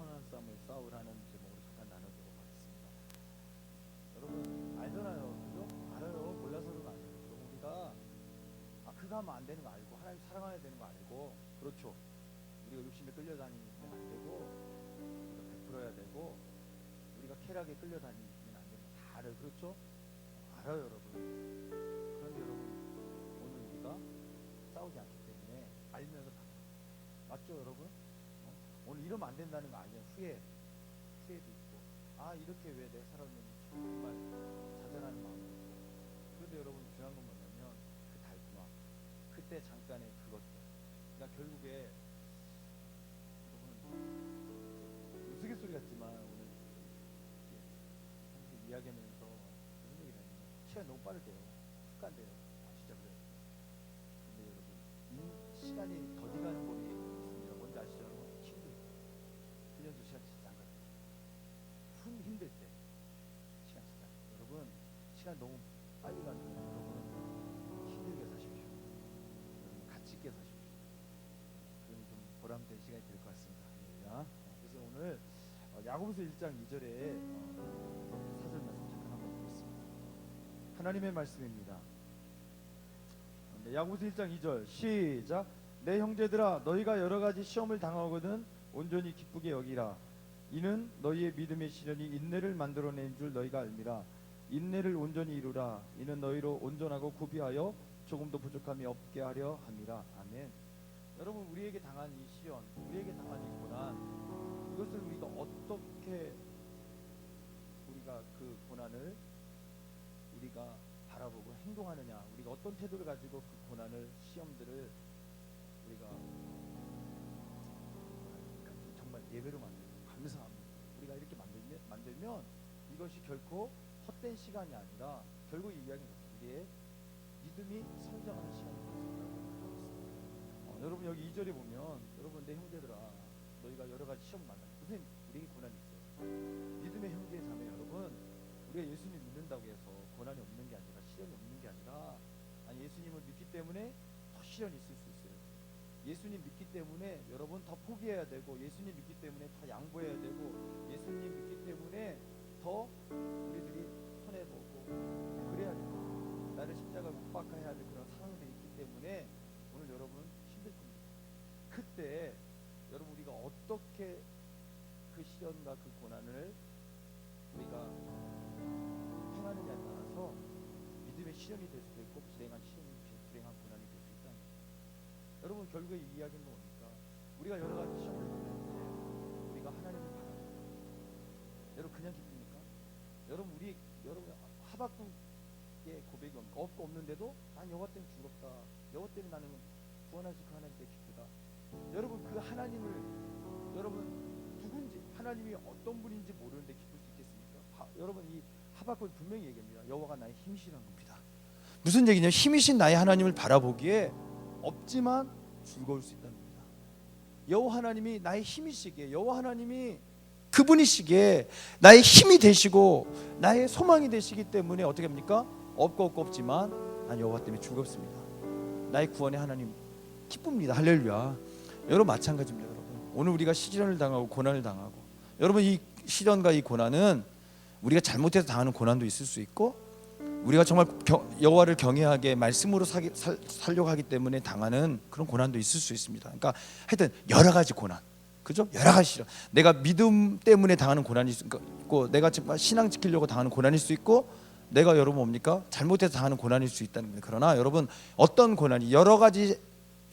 선한 싸움을 싸우라는 제목으로 잠깐 나눠보고 가겠습니다. 여러분 알잖아요, 그죠? 알아요. 몰라서는 아니에요. 여러분 우리가 그거 하면 안 되는 거 알고 하나님 사랑해야 되는 거 알고, 그렇죠? 우리가 욕심에 끌려다니면 안 되고, 우리가 베풀어야 되고, 우리가 쾌락에 끌려다니면 안 되는 거 다 알아요, 그렇죠? 알아요, 여러분. 그런데 여러분 오늘 우리가 싸우지 않기 때문에 알면서 다 맞죠, 여러분? 오늘 이러면 안 된다는 거 아니에요. 후회도 있고, 이렇게 왜 내가 살았는지 정말 좌절하는 마음이 있고. 그런데 여러분 중요한 건 뭐냐면 그 달콤함, 그때 잠깐의 그것들. 그러니까 결국에 여러분 우스갯소리 같지만 오늘 사실 이야기하면서 무슨 얘기를 하냐면 시간이 너무 빠르대요. 습관돼요. 진짜 그래요. 근데 여러분 시간이 더디 가는 법이 있습니다. 뭔지 아시죠? 힘들 때. 훈련도 시간 진짜 안 가요. 힘들 때 시간 진짜. 여러분 시간 너무 빨리 가는 거 여러분 힘들게 사십시오. 여러분 가치 있게 사십시오. 그러면 좀 보람된 시간이 될 것 같습니다. 할렐루야. 그래서 오늘 야고보서 1장 2절에 사절 말씀 잠깐 한번 보겠습니다. 하나님의 말씀입니다. 야고보서 1장 2절 시작. 내 형제들아 너희가 여러가지 시험을 당하거든 온전히 기쁘게 여기라. 이는 너희의 믿음의 시련이 인내를 만들어낸 줄 너희가 알미라. 인내를 온전히 이루라. 이는 너희로 온전하고 구비하여 조금도 부족함이 없게 하려 함이라. 아멘. 여러분 우리에게 당한 이 시련, 우리에게 당한 이 고난, 이것을 우리가 어떻게 우리가 그 고난을 우리가 바라보고 행동하느냐, 우리가 어떤 태도를 가지고 그 고난을, 시험들을 우리가 정말 예배로 만들고 감사합니다. 우리가 이렇게 만들면 이것이 결코 헛된 시간이 아니라 결국 이 이야기는 우리의 믿음이 성장하는 시간이 될 수 있다고 생각하고 있습니다. 여러분 여기 2절에 보면 여러분 내 형제들아 너희가 여러 가지 시험 만나. 무슨 우리에게 고난이 있어요. 믿음의 형제 자매 여러분, 우리가 예수님 믿는다고 해서 고난이 없는 게 아니라 시련이 없는 게 아니라 예수님을 믿기 때문에 더 시련이 있을 수 있어요. 예수님 믿기 때문에 여러분 더 포기해야 되고, 예수님 믿기 때문에 더 양보해야 되고, 예수님 믿기 때문에 더 우리들이 손해보고 그래야 되고, 나를 십자가 못 박아야 될 그런 상황들이 있기 때문에 오늘 여러분 힘들 겁니다. 그때 여러분 우리가 어떻게 그 시련과 그 고난을 우리가 행하느냐에 따라서 믿음의 시련이 될 수도 있고 불행한 고난이 될 수 있다는 거예요. 여러분 결국에 이 이야기는 뭡니까? 우리가 여러 가지 시험을 받을 때 우리가 하나님을 바라보고, 여러분 그냥 기쁩니까? 여러분 하박국의 고백이 없고 없는데도 난 여호와 때문에 즐겁다. 여호와 때문에 나는 구원하실 그 하나님 때문에 기쁘다. 여러분 그 하나님을 여러분 누군지, 하나님이 어떤 분인지 모르는데 기쁠 수 있겠습니까? 여러분 이 하박국은 분명히 얘기합니다. 여호와가 나의 힘이시라는 겁니다. 무슨 얘기냐? 힘이신 나의 하나님을 바라보기에 없지만 즐거울 수 있다는 겁니다. 여호와 하나님이 나의 힘이시기에, 여호와 하나님이 그분이시기에 나의 힘이 되시고 나의 소망이 되시기 때문에 어떻게 합니까? 없고 없지만 난 여호와 때문에 즐겁습니다. 나의 구원의 하나님 기쁩니다. 할렐루야. 여러분 마찬가지입니다. 여러분 오늘 우리가 시련을 당하고 고난을 당하고, 여러분 이 시련과 이 고난은 우리가 잘못해서 당하는 고난도 있을 수 있고, 우리가 정말 여호와를 경외하게 말씀으로 살려고 하기 때문에 당하는 그런 고난도 있을 수 있습니다. 그러니까 하여튼 여러 가지 고난, 그죠? 여러 가지 시련. 내가 믿음 때문에 당하는 고난이 있고, 내가 정말 신앙 지키려고 당하는 고난일 수 있고, 내가 여러분 뭡니까? 잘못해서 당하는 고난일 수 있다는 겁니다. 그러나 여러분 어떤 고난이 여러 가지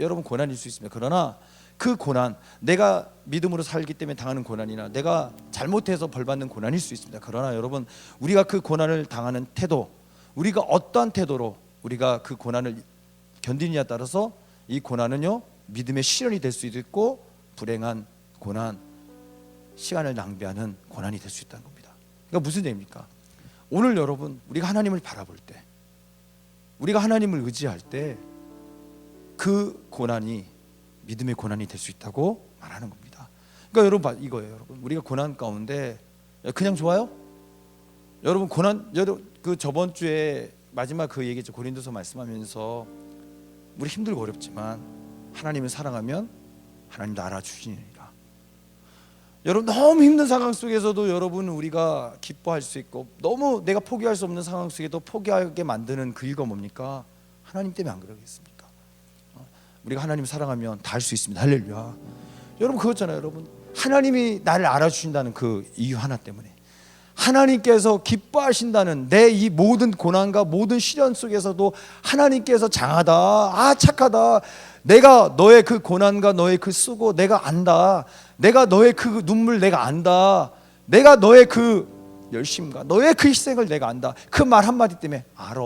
여러분 고난일 수 있습니다. 그러나 그 고난, 내가 믿음으로 살기 때문에 당하는 고난이나 내가 잘못해서 벌받는 고난일 수 있습니다. 그러나 여러분 우리가 그 고난을 당하는 태도, 우리가 어떠한 태도로 우리가 그 고난을 견디느냐에 따라서 이 고난은요 믿음의 시련이 될 수도 있고, 불행한 고난, 시간을 낭비하는 고난이 될 수 있다는 겁니다. 그러니까 무슨 얘기입니까? 오늘 여러분 우리가 하나님을 바라볼 때, 우리가 하나님을 의지할 때 그 고난이 믿음의 고난이 될 수 있다고 말하는 겁니다. 그러니까 여러분 이거예요. 여러분 우리가 고난 가운데 그냥 좋아요? 여러분 고난, 그 저번 주에 마지막 그 얘기죠. 고린도서 말씀하면서 우리 힘들고 어렵지만 하나님을 사랑하면 하나님도 알아주시니라. 여러분 너무 힘든 상황 속에서도 여러분 우리가 기뻐할 수 있고, 너무 내가 포기할 수 없는 상황 속에도 포기하게 만드는 그 이유가 뭡니까? 하나님 때문에 안 그러겠습니까? 우리가 하나님 사랑하면 다 할 수 있습니다. 할렐루야. 여러분 그거잖아요. 여러분 하나님이 나를 알아주신다는 그 이유 하나 때문에, 하나님께서 기뻐하신다는 내 이 모든 고난과 모든 시련 속에서도 하나님께서 장하다, 아 착하다, 내가 너의 그 고난과 너의 그 수고 내가 안다, 내가 너의 그 눈물 내가 안다, 내가 너의 그 열심과 너의 그 희생을 내가 안다, 그 말 한마디 때문에 알아.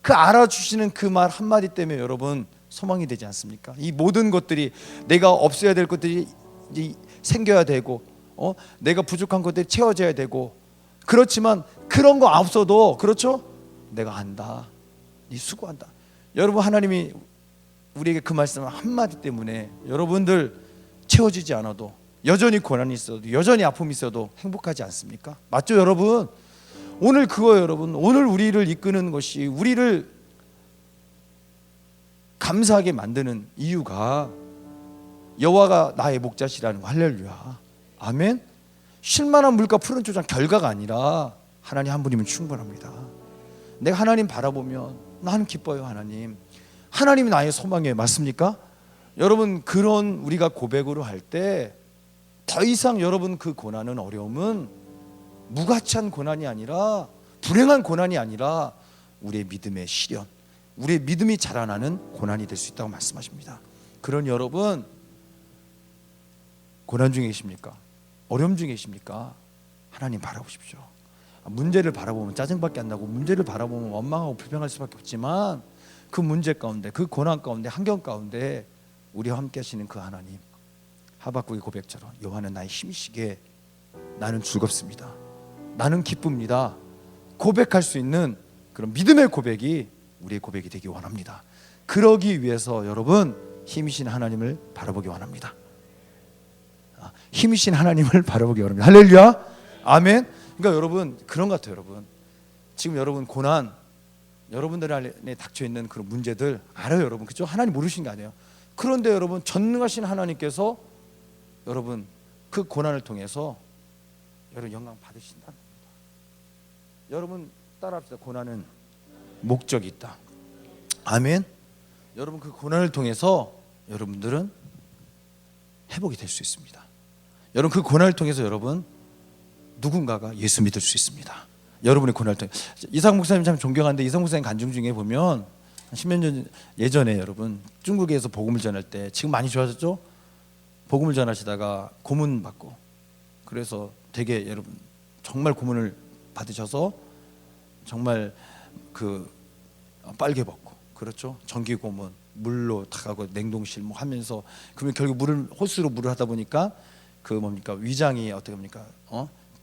그 알아주시는 그 말 한마디 때문에 여러분 소망이 되지 않습니까? 이 모든 것들이, 내가 없어야 될 것들이 이제 생겨야 되고, 내가 부족한 것들이 채워져야 되고, 그렇지만 그런 거 없어도, 그렇죠? 내가 안다, 네 수고한다. 여러분 하나님이 우리에게 그 말씀 한마디 때문에 여러분들 채워지지 않아도, 여전히 고난이 있어도, 여전히 아픔이 있어도 행복하지 않습니까? 맞죠 여러분? 오늘 그거예요 여러분. 오늘 우리를 이끄는 것이, 우리를 감사하게 만드는 이유가 여호와가 나의 목자시라는 거. 할렐루야. 아멘. 쉴만한 물과 푸른 초장 결과가 아니라 하나님 한 분이면 충분합니다. 내가 하나님 바라보면 나는 기뻐요. 하나님이 나의 소망이에요. 맞습니까? 여러분 그런 우리가 고백으로 할 때 더 이상 여러분 그 고난은, 어려움은 무가치한 고난이 아니라, 불행한 고난이 아니라 우리의 믿음의 시련, 우리의 믿음이 자라나는 고난이 될 수 있다고 말씀하십니다. 그런 여러분, 고난 중에 계십니까? 어려움 중에 계십니까? 하나님 바라보십시오. 문제를 바라보면 짜증밖에 안 나고, 문제를 바라보면 원망하고 불평할 수밖에 없지만, 그 문제 가운데, 그 고난 가운데, 환경 가운데 우리와 함께 하시는 그 하나님, 하박국의 고백처럼 여호와는 나의 힘이시게 나는 즐겁습니다, 나는 기쁩니다, 고백할 수 있는 그런 믿음의 고백이 우리의 고백이 되기 원합니다. 그러기 위해서 여러분 힘이신 하나님을 바라보기 원합니다. 힘이신 하나님을 바라보기 원합니다. 할렐루야. 아멘. 그러니까 여러분 그런 것 같아요. 여러분 지금 여러분 고난, 여러분들 안에 닥쳐 있는 그런 문제들 알아요 여러분, 그죠? 하나님 모르신 게 아니에요. 그런데 여러분 전능하신 하나님께서 여러분 그 고난을 통해서 여러분 영광 받으신다. 여러분 따라합시다. 고난은 목적이 있다. 아멘. 여러분 그 고난을 통해서 여러분들은 회복이 될 수 있습니다. 여러분 그 고난을 통해서 여러분 누군가가 예수 믿을 수 있습니다. 여러분의 고난을 통해. 이상 목사님 참 존경하는데, 이상 목사님 간증 중에 보면 10년 전 예전에 여러분 중국에서 복음을 전할 때, 지금 많이 좋아졌죠? 복음을 전하시다가 고문 받고, 그래서 되게 여러분 정말 고문을 받으셔서 정말 그 빨개 벗고, 그렇죠? 전기 고문, 물로 타가고 냉동실 뭐 하면서, 그러면 결국 호수로 물을 하다 보니까 그 뭡니까 위장이 어떻게 합니까?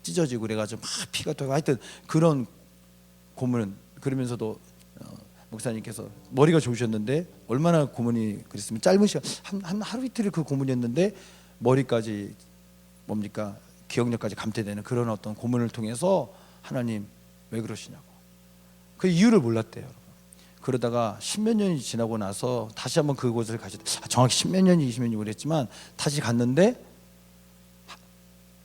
찢어지고 그래가지고 막 피가 돌고, 하여튼 그런 고문은, 그러면서도 목사님께서 머리가 좋으셨는데 얼마나 고문이 그랬으면, 짧은 시간 한 하루 이틀을 그 고문이었는데 머리까지 뭡니까 기억력까지 감퇴되는 그런 어떤 고문을 통해서 하나님 왜 그러시냐고 그 이유를 몰랐대요. 그러다가 10몇 년이 지나고 나서 다시 한번 그곳을 정확히 10몇 년이 20몇 년이 그랬지만 다시 갔는데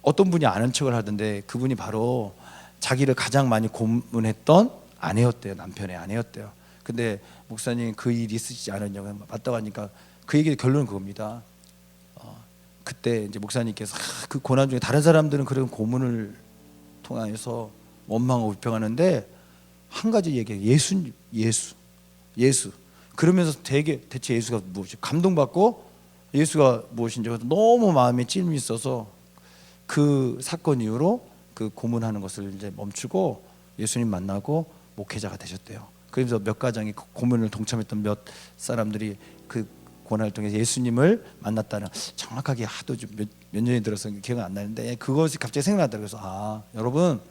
어떤 분이 아는 척을 하던데, 그분이 바로 자기를 가장 많이 고문했던 아내였대요. 남편의 아내였대요. 근데 목사님 그 일이 있으시지 않았냐고 맞다고 하니까 그 얘기 결론은 그겁니다. 그때 이제 목사님께서 그 고난 중에 다른 사람들은 그런 고문을 통해서 원망하고 불평하는데 한 가지 얘기해요. 예수. 그러면서 대체 예수가 무엇이, 감동받고 예수가 무엇인지 너무 마음에 찔림이 있어서 그 사건 이후로 그 고문하는 것을 이제 멈추고 예수님 만나고 목회자가 되셨대요. 그래서 몇 가정이 고문을 동참했던 몇 사람들이 그 고난을 통해서 예수님을 만났다는, 정확하게 하도 몇 년이 들어서 기억은 안 나는데 그것이 갑자기 생각나더라고요. 그래서 여러분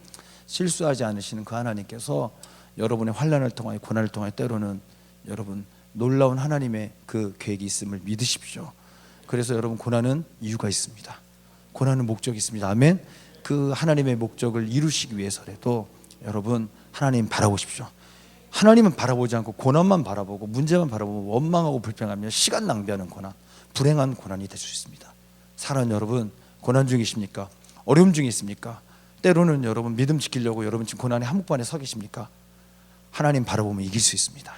실수하지 않으시는 그 하나님께서 여러분의 환난을 통하여 고난을 통하여 때로는 여러분 놀라운 하나님의 그 계획이 있음을 믿으십시오. 그래서 여러분 고난은 이유가 있습니다. 고난은 목적이 있습니다. 아멘. 그 하나님의 목적을 이루시기 위해서라도 여러분 하나님 바라보십시오. 하나님은 바라보지 않고 고난만 바라보고 문제만 바라보고 원망하고 불평하며 시간 낭비하는 고난, 불행한 고난이 될 수 있습니다. 사랑하는 여러분, 고난 중이십니까? 어려움 중에 있습니까? 때로는 여러분 믿음 지키려고 여러분 지금 고난의 한복판에 서 계십니까? 하나님 바라보면 이길 수 있습니다.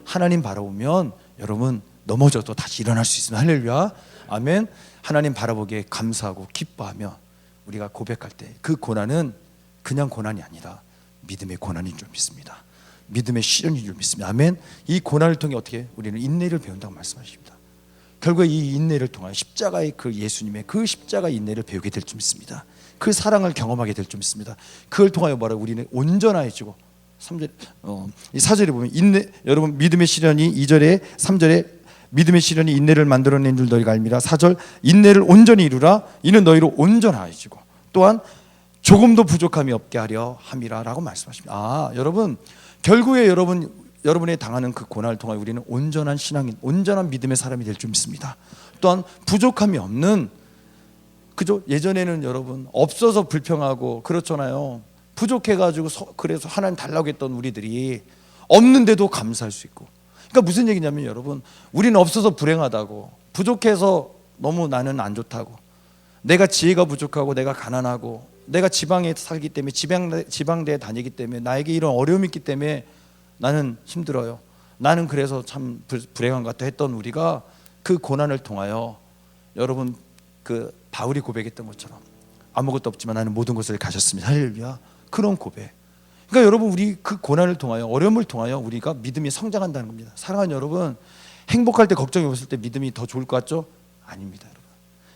하나님 바라보면 여러분 넘어져도 다시 일어날 수 있습니다. 할렐루야. 아멘. 하나님 바라보기에 감사하고 기뻐하며 우리가 고백할 때 그 고난은 그냥 고난이 아니라 믿음의 고난인 줄 믿습니다. 믿음의 시련인 줄 믿습니다. 아멘. 이 고난을 통해 어떻게 우리는 인내를 배운다고 말씀하십니다. 결국에 이 인내를 통하여 십자가의 그 예수님의 그 십자가 인내를 배우게 될 줄 믿습니다. 그 사랑을 경험하게 될 줄 믿습니다. 그걸 통하여 뭐라고 우리는 온전해지고 3절 이 4절에 보면 인내 여러분 믿음의 시련이 2절에 3절에 믿음의 시련이 인내를 만들어낸 줄 너희가 알미라. 4절 인내를 온전히 이루라. 이는 너희로 온전하여지고 또한 조금도 부족함이 없게 하려 함이라라고 말씀하십니다. 아, 여러분 결국에 여러분이 당하는 그 고난을 통하여 우리는 온전한 신앙인, 온전한 믿음의 사람이 될 줄 믿습니다. 또한 부족함이 없는 그죠? 예전에는 여러분 없어서 불평하고 그렇잖아요. 부족해가지고 그래서 하나님 달라고 했던 우리들이 없는데도 감사할 수 있고. 그러니까 무슨 얘기냐면 여러분 우리는 없어서 불행하다고 부족해서 너무 나는 안 좋다고 내가 지혜가 부족하고 내가 가난하고 내가 지방에 살기 때문에 지방대에 다니기 때문에 나에게 이런 어려움이 있기 때문에 나는 힘들어요. 나는 그래서 참 불행한 것 같다 했던 우리가 그 고난을 통하여 여러분 그 바울이 고백했던 것처럼 아무것도 없지만 나는 모든 것을 가졌습니다. 할렐루야. 그런 고백. 그러니까 여러분 우리 그 고난을 통하여 어려움을 통하여 우리가 믿음이 성장한다는 겁니다. 사랑하는 여러분 행복할 때 걱정이 없을 때 믿음이 더 좋을 것 같죠? 아닙니다. 여러분.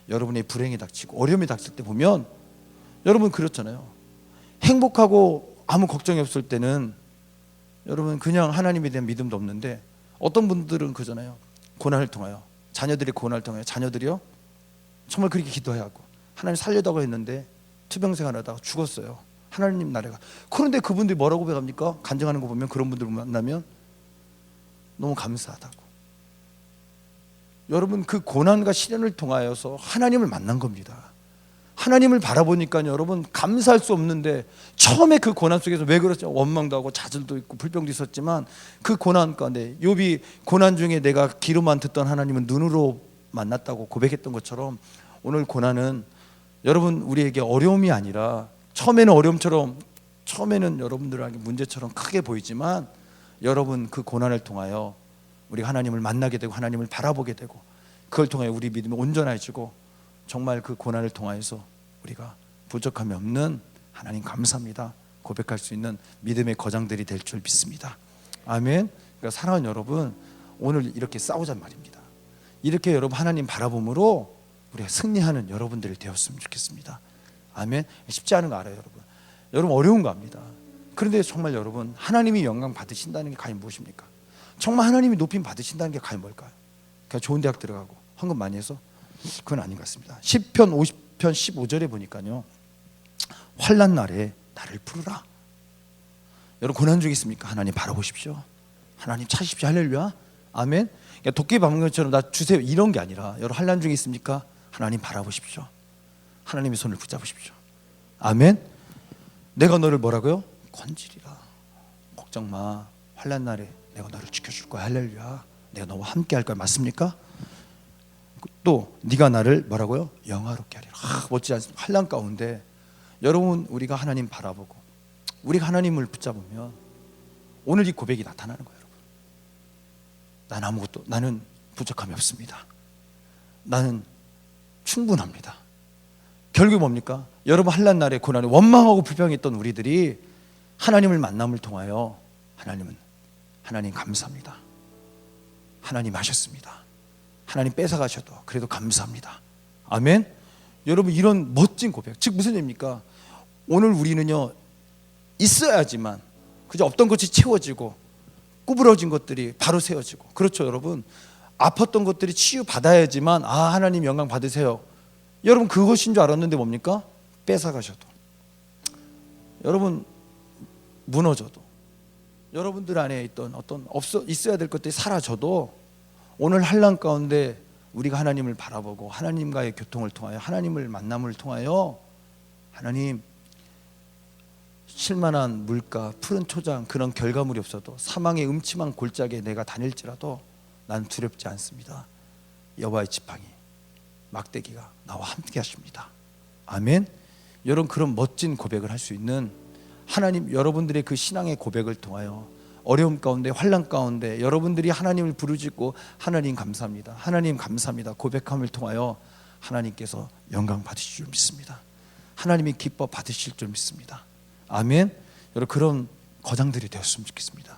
여러분의 불행이 닥치고 어려움이 닥칠 때 보면 여러분 그렇잖아요. 행복하고 아무 걱정이 없을 때는 여러분 그냥 하나님에 대한 믿음도 없는데 어떤 분들은 그잖아요. 고난을 통하여 자녀들의 고난을 통하여 자녀들이요 정말 그렇게 기도해야 하고 하나님 살려다고 했는데 투병생활 하다가 죽었어요. 하나님 나라가. 그런데 그분들이 뭐라고 고백합니까? 간증하는 거 보면 그런 분들 만나면 너무 감사하다고. 여러분 그 고난과 시련을 통하여서 하나님을 만난 겁니다. 하나님을 바라보니까 여러분 감사할 수 없는데 처음에 그 고난 속에서 왜 그렇죠? 원망도 하고 좌절도 있고 불평도 있었지만 그 고난 가운데 욥이 고난 중에 내가 귀로만 듣던 하나님은 눈으로 만났다고 고백했던 것처럼 오늘 고난은 여러분 우리에게 어려움이 아니라 처음에는 어려움처럼 처음에는 여러분들에게 문제처럼 크게 보이지만 여러분 그 고난을 통하여 우리가 하나님을 만나게 되고 하나님을 바라보게 되고 그걸 통하여 우리 믿음이 온전해지고 정말 그 고난을 통하여서 우리가 부족함이 없는 하나님 감사합니다 고백할 수 있는 믿음의 거장들이 될 줄 믿습니다. 아멘. 그러니까 사랑하는 여러분 오늘 이렇게 싸우잔 말입니다. 이렇게 여러분 하나님 바라봄으로 우리가 승리하는 여러분들이 되었으면 좋겠습니다. 아멘. 쉽지 않은 거 알아요 여러분. 여러분 어려운 거 압니다. 그런데 정말 여러분 하나님이 영광 받으신다는 게 과연 무엇입니까? 정말 하나님이 높임 받으신다는 게 과연 뭘까요? 그냥 좋은 대학 들어가고 헌금 많이 해서? 그건 아닌 것 같습니다. 시편 50편 15절에 보니까요 환난 날에 나를 부르라. 여러분 고난 중에 있습니까? 하나님 바라보십시오. 하나님 찾으십시오. 할렐루야. 아멘. 그러니까 도끼 밟는 것처럼 나 주세요 이런 게 아니라 여러분 환난 중에 있습니까? 하나님 바라보십시오. 하나님의 손을 붙잡으십시오. 아멘. 내가 너를 뭐라고요? 건지리라. 걱정 마. 환난 날에 내가 너를 지켜줄 거야. 할렐루야. 내가 너와 함께 할 거야. 맞습니까? 또 네가 나를 뭐라고요? 영화롭게 하리라. 멋지지 않습니까? 환난 가운데 여러분 우리가 하나님 바라보고 우리가 하나님을 붙잡으면 오늘 이 고백이 나타나는 거예요. 여러분. 난 아무것도 나는 부족함이 없습니다. 나는 충분합니다. 결국 뭡니까? 여러분 환난 날에 고난에 원망하고 불평했던 우리들이 하나님을 만남을 통하여 하나님 감사합니다. 하나님 하셨습니다. 하나님 뺏어가셔도 그래도 감사합니다. 아멘. 여러분 이런 멋진 고백 즉 무슨 얘기입니까? 오늘 우리는요 있어야지만 그저 없던 것이 채워지고 구부러진 것들이 바로 세워지고 그렇죠 여러분. 아팠던 것들이 치유받아야지만 아 하나님 영광 받으세요. 여러분 그것인 줄 알았는데 뭡니까? 뺏어가셔도 여러분 무너져도 여러분들 안에 있던 어떤 있어야 될 것들이 사라져도 오늘 환난 가운데 우리가 하나님을 바라보고 하나님과의 교통을 통하여 하나님을 만남을 통하여 하나님 쉴만한 물가 푸른 초장 그런 결과물이 없어도 사망의 음침한 골짜기에 내가 다닐지라도 난 두렵지 않습니다. 여호와의 지팡이 막대기가 나와 함께 하십니다. 아멘. 여러분 그런 멋진 고백을 할 수 있는 하나님, 여러분들의 그 신앙의 고백을 통하여 어려움 가운데 환난 가운데 여러분들이 하나님을 부르짖고 하나님 감사합니다, 하나님 감사합니다 고백함을 통하여 하나님께서 영광 받으실 줄 믿습니다. 하나님이 기뻐 받으실 줄 믿습니다. 아멘. 여러분 그런 거장들이 되었으면 좋겠습니다.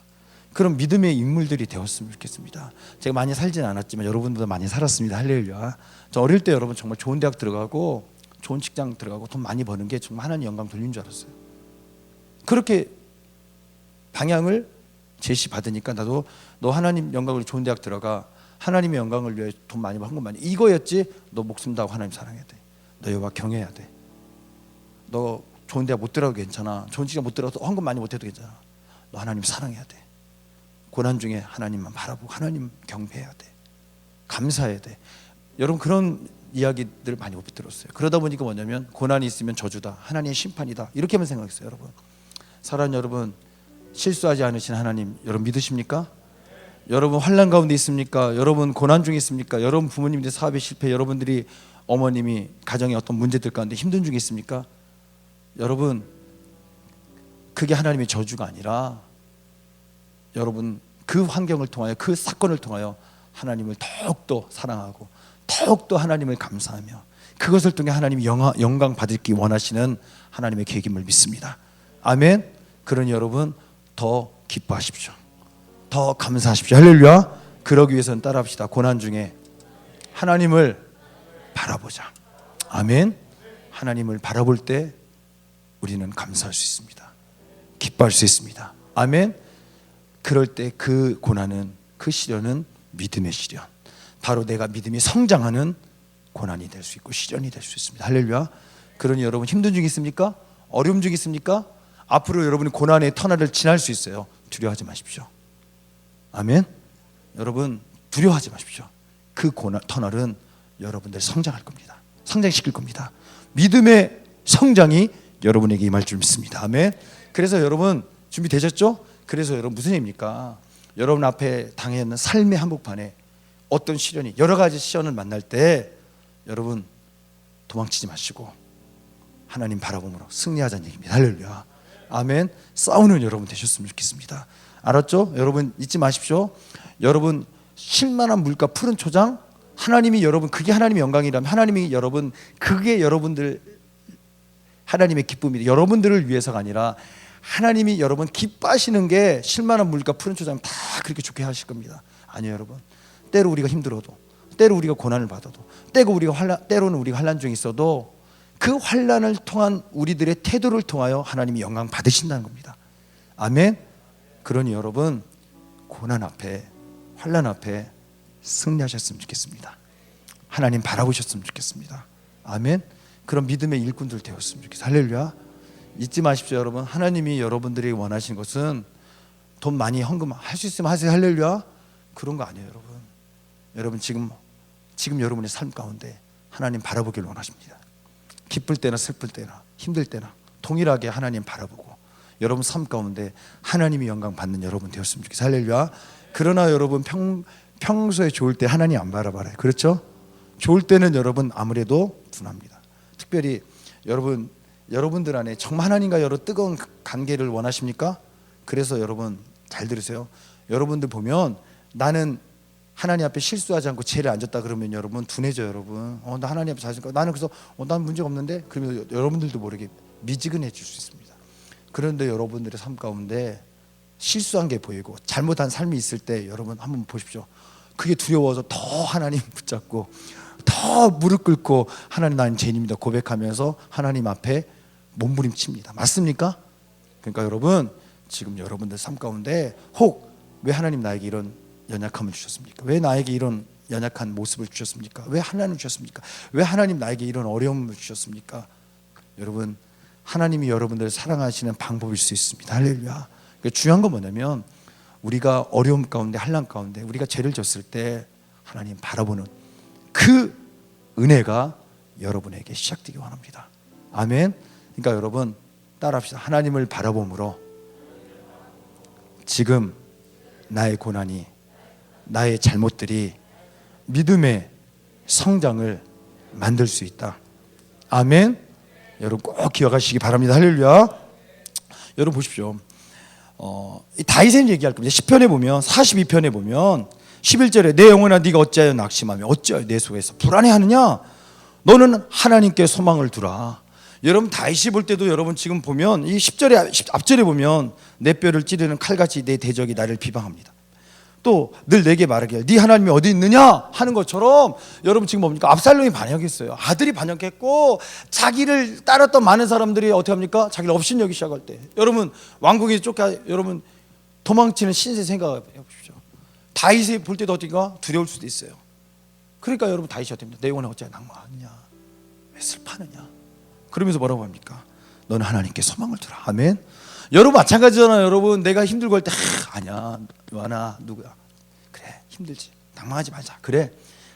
그런 믿음의 인물들이 되었으면 좋겠습니다. 제가 많이 살진 않았지만 여러분들도 많이 살았습니다. 할렐루야. 저 어릴 때 여러분 정말 좋은 대학 들어가고 좋은 직장 들어가고 돈 많이 버는 게 정말 하나님 영광 돌린 줄 알았어요. 그렇게 방향을 제시받으니까 나도 너 하나님 영광을 좋은 대학 들어가, 하나님의 영광을 위해 돈 많이 벌, 헌금 많이, 이거였지. 너 목숨 다하고 하나님 사랑해야 돼, 너 여호와 경외해야 돼, 너 좋은 대학 못 들어가도 괜찮아, 좋은 직장 못 들어가도 헌금 많이 못해도 괜찮아, 너 하나님 사랑해야 돼, 고난 중에 하나님만 바라보고 하나님 경배해야 돼, 감사해야 돼. 여러분 그런 이야기들 많이 못 들었어요. 그러다 보니까 뭐냐면 고난이 있으면 저주다, 하나님의 심판이다, 이렇게만 생각했어요. 여러분 사랑하는 여러분, 실수하지 않으신 하나님 여러분 믿으십니까? 여러분 환난 가운데 있습니까? 여러분 고난 중에 있습니까? 여러분 부모님들의 사업에 실패, 여러분들이 어머님이 가정의 어떤 문제들 가운데 힘든 중에 있습니까? 여러분 그게 하나님의 저주가 아니라 여러분 그 환경을 통하여, 그 사건을 통하여 하나님을 더욱더 사랑하고 더욱더 하나님을 감사하며 그것을 통해 하나님이 영광 받기 원하시는 하나님의 계획임을 믿습니다. 아멘. 그러니 여러분 더 기뻐하십시오, 더 감사하십시오. 할렐루야. 그러기 위해서는 따라합시다. 고난 중에 하나님을 바라보자. 아멘. 하나님을 바라볼 때 우리는 감사할 수 있습니다, 기뻐할 수 있습니다. 아멘. 그럴 때 그 고난은, 그 시련은 믿음의 시련, 바로 내가 믿음이 성장하는 고난이 될 수 있고 시련이 될 수 있습니다. 할렐루야. 그러니 여러분 힘든 중 있습니까? 어려움 중 있습니까? 앞으로 여러분이 고난의 터널을 지날 수 있어요. 두려워하지 마십시오. 아멘. 여러분 두려워하지 마십시오. 그 터널은 여러분들 성장할 겁니다. 성장시킬 겁니다. 믿음의 성장이 여러분에게 임할 줄 믿습니다. 아멘. 그래서 여러분 준비되셨죠? 그래서 여러분 무슨 얘기입니까? 여러분 앞에 당해 있는 삶의 한복판에 어떤 시련이, 여러 가지 시련을 만날 때 여러분 도망치지 마시고 하나님 바라봄으로 승리하자는 얘기입니다. 할렐루야. 아멘. 싸우는 여러분 되셨으면 좋겠습니다. 알았죠? 여러분 잊지 마십시오. 여러분 쉴만한 물가 푸른 초장, 하나님이 여러분 그게 하나님의 영광이라면 하나님이 여러분 그게 여러분들 하나님의 기쁨이 여러분들을 위해서가 아니라 하나님이 여러분 기뻐하시는 게 쉴만한 물가 푸른 초장 다 그렇게 좋게 하실 겁니다. 아니요 여러분, 때로 우리가 힘들어도, 때로 우리가 고난을 받아도, 때로는 우리가 환난 중에 있어도 그 환난을 통한 우리들의 태도를 통하여 하나님이 영광 받으신다는 겁니다. 아멘. 그러니 여러분 고난 앞에, 환난 앞에 승리하셨으면 좋겠습니다. 하나님 바라보셨으면 좋겠습니다. 아멘. 그런 믿음의 일꾼들 되었으면 좋겠어요. 할렐루야. 잊지 마십시오 여러분. 하나님이 여러분들이 원하시는 것은 돈 많이 헌금할 수 있으면 하세요. 할렐루야. 그런 거 아니에요 여러분. 여러분 지금 여러분의 삶 가운데 하나님 바라보길 원하십니다. 기쁠 때나 슬플 때나 힘들 때나 동일하게 하나님 바라보고 여러분 삶 가운데 하나님이 영광 받는 여러분 되었으면 좋겠어요. 할렐루야. 그러나 여러분 평소에 좋을 때 하나님 안 바라봐요. 그렇죠? 좋을 때는 여러분 아무래도 둔합니다. 특별히 여러분들 안에 정말 하나님과 여러 뜨거운 관계를 원하십니까? 그래서 여러분 잘 들으세요. 여러분들 보면 나는 하나님 앞에 실수하지 않고 제일 앉았다 그러면 여러분 둔해져요. 여러분 나 하나님 앞에 잘하니까 나는 그래서 난 문제가 없는데, 그러면 여러분들도 모르게 미지근해질 수 있습니다. 그런데 여러분들의 삶 가운데 실수한 게 보이고 잘못한 삶이 있을 때 여러분 한번 보십시오. 그게 두려워서 더 하나님 붙잡고 더 무릎 꿇고 하나님 나는 죄인입니다 고백하면서 하나님 앞에 몸부림칩니다. 맞습니까? 그러니까 여러분 지금 여러분들 삶 가운데 혹 왜 하나님 나에게 이런 연약함을 주셨습니까? 왜 나에게 이런 연약한 모습을 주셨습니까? 왜 하나님 주셨습니까? 왜 하나님 나에게 이런 어려움을 주셨습니까? 여러분 하나님이 여러분들을 사랑하시는 방법일 수 있습니다. 할렐루야. 그러니까 중요한 건 뭐냐면 우리가 어려움 가운데 환난 가운데 우리가 죄를 졌을 때 하나님 바라보는 그 은혜가 여러분에게 시작되기 원합니다. 아멘. 그러니까 여러분 따라합시다. 하나님을 바라봄으로 지금 나의 고난이, 나의 잘못들이 믿음의 성장을 만들 수 있다. 아멘. 여러분 꼭 기억하시기 바랍니다. 할렐루야. 여러분 보십시오. 이 다윗의 얘기할 겁니다. 10편에 보면 42편에 보면 11절에 내 영혼아 네가 어찌하여 낙심하며 어찌하여 내 속에서 불안해하느냐 너는 하나님께 소망을 두라. 여러분 다윗이 볼 때도 여러분 지금 보면 이 10절에 앞절에 보면 내 뼈를 찌르는 칼같이 내 대적이 나를 비방합니다. 또 늘 내게 말하기를 네 하나님이 어디 있느냐 하는 것처럼 여러분 지금 뭡니까? 압살롬이 반역했어요. 아들이 반역했고 자기를 따랐던 많은 사람들이 어떻게 합니까? 자기를 업신여기 시작할 때 여러분 왕궁에 쫓겨 여러분 도망치는 신세 생각해 보십시오. 다윗이 볼 때도 어디가 두려울 수도 있어요. 그러니까 여러분 다윗이 어떻게 합니까? 내 영혼에 어찌 낭망하느냐 왜 슬퍼하느냐 그러면서 뭐라고 합니까? 너는 하나님께 소망을 두라. 아멘. 여러분 마찬가지잖아요. 여러분 내가 힘들고 할 때 아니야 요하나 누구야 그래 힘들지 낭망하지 말자 그래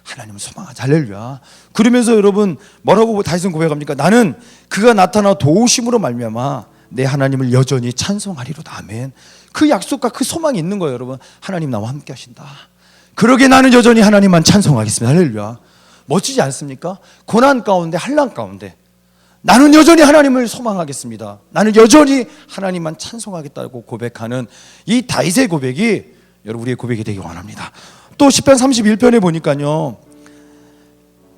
하나님을 소망하자. 할렐루야. 그러면서 여러분 뭐라고 다윗은 고백합니까? 나는 그가 나타나 도우심으로 말미암아 내 하나님을 여전히 찬송하리로다. 아멘. 그 약속과 그 소망이 있는 거예요. 여러분 하나님 나와 함께 하신다. 그러게 나는 여전히 하나님만 찬송하겠습니다. 할렐루야. 멋지지 않습니까? 고난 가운데 환난 가운데 나는 여전히 하나님을 소망하겠습니다. 나는 여전히 하나님만 찬송하겠다고 고백하는 이 다윗의 고백이 여러분 우리의 고백이 되기 원합니다. 또 시편 31편에 보니까요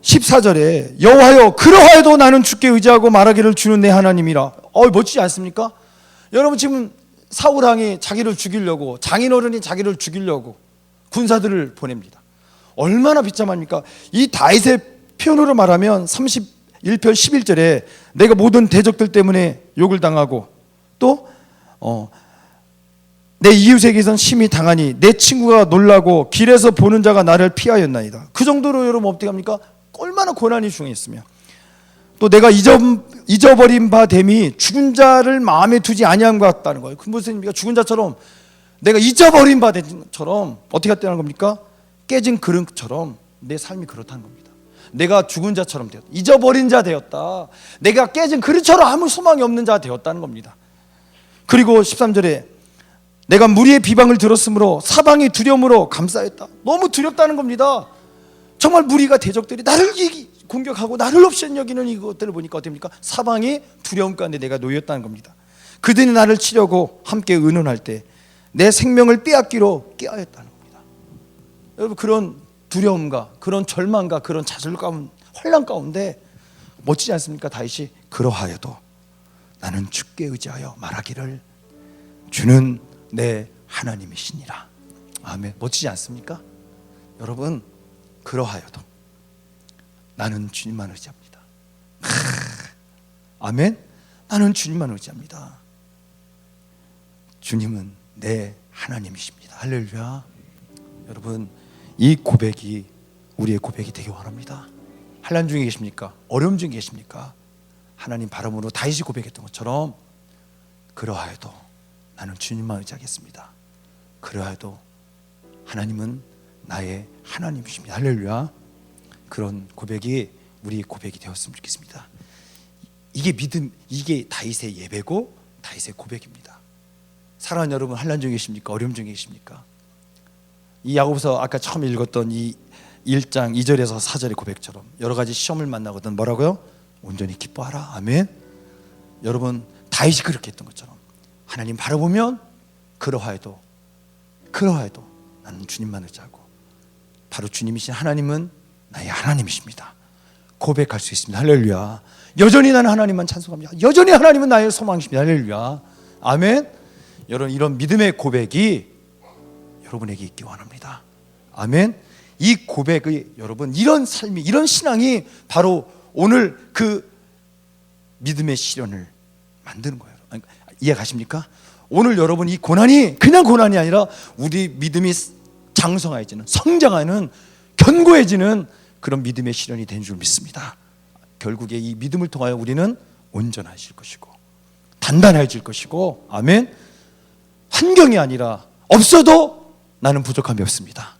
14절에 여호와여 그러하여도 나는 주께 의지하고 말하기를 주는 내 하나님이라. 멋지지 않습니까? 여러분 지금 사울왕이 자기를 죽이려고 장인어른이 자기를 죽이려고 군사들을 보냅니다. 얼마나 비참합니까? 이 다윗의 표현으로 말하면 31편 11절에 내가 모든 대적들 때문에 욕을 당하고 또 내 이웃에게선 심히 당하니 내 친구가 놀라고 길에서 보는 자가 나를 피하였나이다. 그 정도로 여러분 어떻게 합니까? 얼마나 고난이 중했으며 또 내가 잊어버린 바 됨이 죽은 자를 마음에 두지 아니함 같다는 거예요. 그 무슨 의미가 죽은 자처럼 내가 잊어버린 바 됨처럼 어떻게 했다는 겁니까? 깨진 그릇처럼 내 삶이 그렇다는 겁니다. 내가 죽은 자처럼 되었다. 잊어버린 자 되었다. 내가 깨진 그릇처럼 아무 소망이 없는 자 되었다는 겁니다. 그리고 13절에 내가 무리의 비방을 들었으므로 사방이 두려움으로 감싸였다. 너무 두렵다는 겁니다. 정말 무리가 대적들이 나를 공격하고 나를 없앤 여기는 이것들을 보니까 어떻습니까? 사방이 두려움 가운데 내가 놓였다는 겁니다. 그들이 나를 치려고 함께 의논할 때 내 생명을 빼앗기로 깨어였다는 겁니다. 여러분 그런 두려움과 그런 절망과 그런 좌절감 환난 가운데 멋지지 않습니까? 다윗이 그러하여도 나는 주께 의지하여 말하기를 주는 내 하나님이시니라. 아멘. 멋지지 않습니까? 여러분 그러하여도 나는 주님만 의지합니다. 아멘. 나는 주님만 의지합니다. 주님은 내 하나님이십니다. 할렐루야. 여러분 이 고백이 우리의 고백이 되기 원합니다. 환난 중에 계십니까? 어려움 중에 계십니까? 하나님 바람으로 다윗이 고백했던 것처럼 그러하여도 나는 주님만 의지하겠습니다. 그러하여도 하나님은 나의 하나님이십니다. 할렐루야. 그런 고백이 우리의 고백이 되었으면 좋겠습니다. 이게 믿음, 이게 다윗의 예배고 다윗의 고백입니다. 사랑하는 여러분 환난 중에 계십니까? 어려움 중에 계십니까? 이 야고보서 아까 처음 읽었던 이 1장 2절에서 4절의 고백처럼 여러 가지 시험을 만나거든 뭐라고요? 온전히 기뻐하라. 아멘. 여러분 다윗이 그렇게 했던 것처럼 하나님 바라보면 그러하여도 나는 주님만 의지하고 바로 주님이신 하나님은 나의 하나님이십니다. 고백할 수 있습니다. 할렐루야. 여전히 나는 하나님만 찬송합니다. 여전히 하나님은 나의 소망이십니다. 할렐루야. 아멘. 여러분 이런 믿음의 고백이 여러분에게 있기 원합니다. 아멘. 이 고백이 여러분 이런 삶이 이런 신앙이 바로 오늘 그 믿음의 실현을 만드는 거예요. 이해가십니까? 오늘 여러분 이 고난이 그냥 고난이 아니라 우리 믿음이 장성해지는 성장하는 견고해지는 그런 믿음의 실현이 된 줄 믿습니다. 결국에 이 믿음을 통하여 우리는 온전해질 것이고 단단해질 것이고 아멘. 환경이 아니라 없어도 나는 부족함이 없습니다.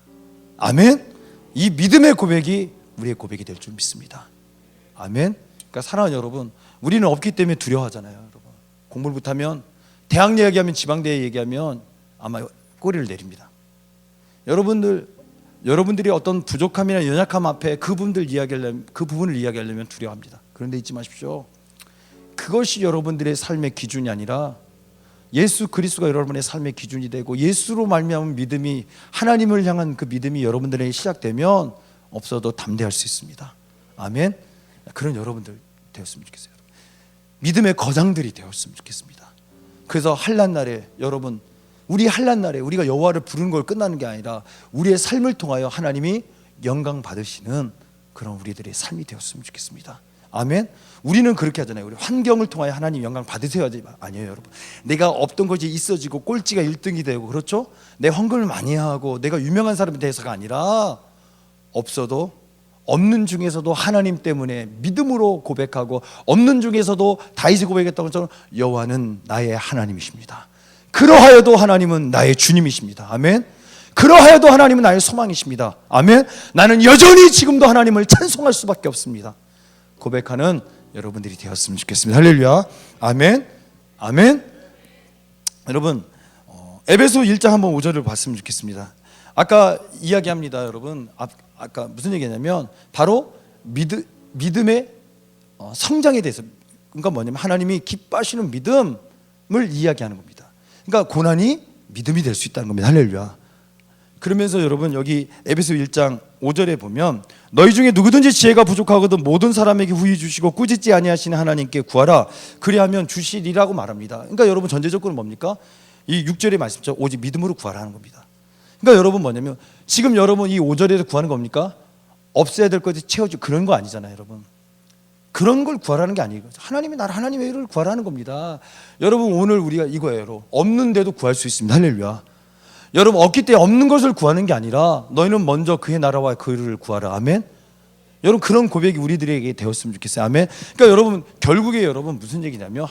아멘. 이 믿음의 고백이 우리의 고백이 될 줄 믿습니다. 아멘. 그러니까 사랑하는 여러분 우리는 없기 때문에 두려워하잖아요. 여러분 공부를 못하면 대학 얘기하면 지방대회 얘기하면 아마 꼬리를 내립니다. 여러분들이 어떤 부족함이나 연약함 앞에 그 부분을 이야기하려면 두려워합니다. 그런데 잊지 마십시오. 그것이 여러분들의 삶의 기준이 아니라 예수 그리스도가 여러분의 삶의 기준이 되고 예수로 말미암은 믿음이, 하나님을 향한 그 믿음이 여러분들에게 시작되면 없어도 담대할 수 있습니다. 아멘. 그런 여러분들 되었으면 좋겠어요. 믿음의 거장들이 되었으면 좋겠습니다. 그래서 한란날에 여러분, 우리 한란날에 우리가 여호와를 부르는 걸 끝나는 게 아니라 우리의 삶을 통하여 하나님이 영광 받으시는 그런 우리들의 삶이 되었으면 좋겠습니다. 아멘. 우리는 그렇게 하잖아요. 우리 환경을 통하여 하나님 영광 받으세요 하지 아니에요, 여러분. 내가 없던 것이 있어지고 꼴찌가 1등이 되고, 그렇죠? 내 헌금을 많이 하고 내가 유명한 사람이 돼서가 아니라 없어도, 없는 중에서도 하나님 때문에 믿음으로 고백하고, 없는 중에서도 다윗이 고백했던 것처럼 여호와는 나의 하나님이십니다. 그러하여도 하나님은 나의 주님이십니다. 아멘. 그러하여도 하나님은 나의 소망이십니다. 아멘. 나는 여전히 지금도 하나님을 찬송할 수밖에 없습니다. 고백하는 여러분들이 되었으면 좋겠습니다. 할렐루야. 아멘. 아멘. 여러분, 에베소 1장 한번 5절을 봤으면 좋겠습니다. 아까 이야기합니다, 여러분. 아까 무슨 얘기냐면 바로 믿음의 성장에 대해서, 그러니까 뭐냐면 하나님이 기뻐하시는 믿음을 이야기하는 겁니다. 그러니까 고난이 믿음이 될 수 있다는 겁니다. 할렐루야. 그러면서 여러분, 여기 에베소 1장 5절에 보면 너희 중에 누구든지 지혜가 부족하거든 모든 사람에게 후히 주시고 꾸짖지 아니하시는 하나님께 구하라 그리하면 주시리라고 말합니다. 그러니까 여러분, 전제 조건은 뭡니까? 이 6절의 말씀처럼 오직 믿음으로 구하라는 겁니다. 그러니까 여러분, 뭐냐면 지금 여러분 이 5절에서 구하는 겁니까? 없애야 될 것이 채워주 그런 거 아니잖아요, 여러분. 그런 걸 구하라는 게 아니에요. 하나님이 나를, 하나님의 일을 구하라는 겁니다. 여러분, 오늘 우리가 이거예요. 여러분. 없는데도 구할 수 있습니다. 할렐루야. 여러분, 없기 때문에 없는 것을 구하는 게 아니라 너희는 먼저 그의 나라와 그의 의를 구하라. 아멘. 여러분, 그런 고백이 우리들에게 되었으면 좋겠어요. 아멘. 그러니까 여러분, 결국에 여러분 무슨 얘기냐면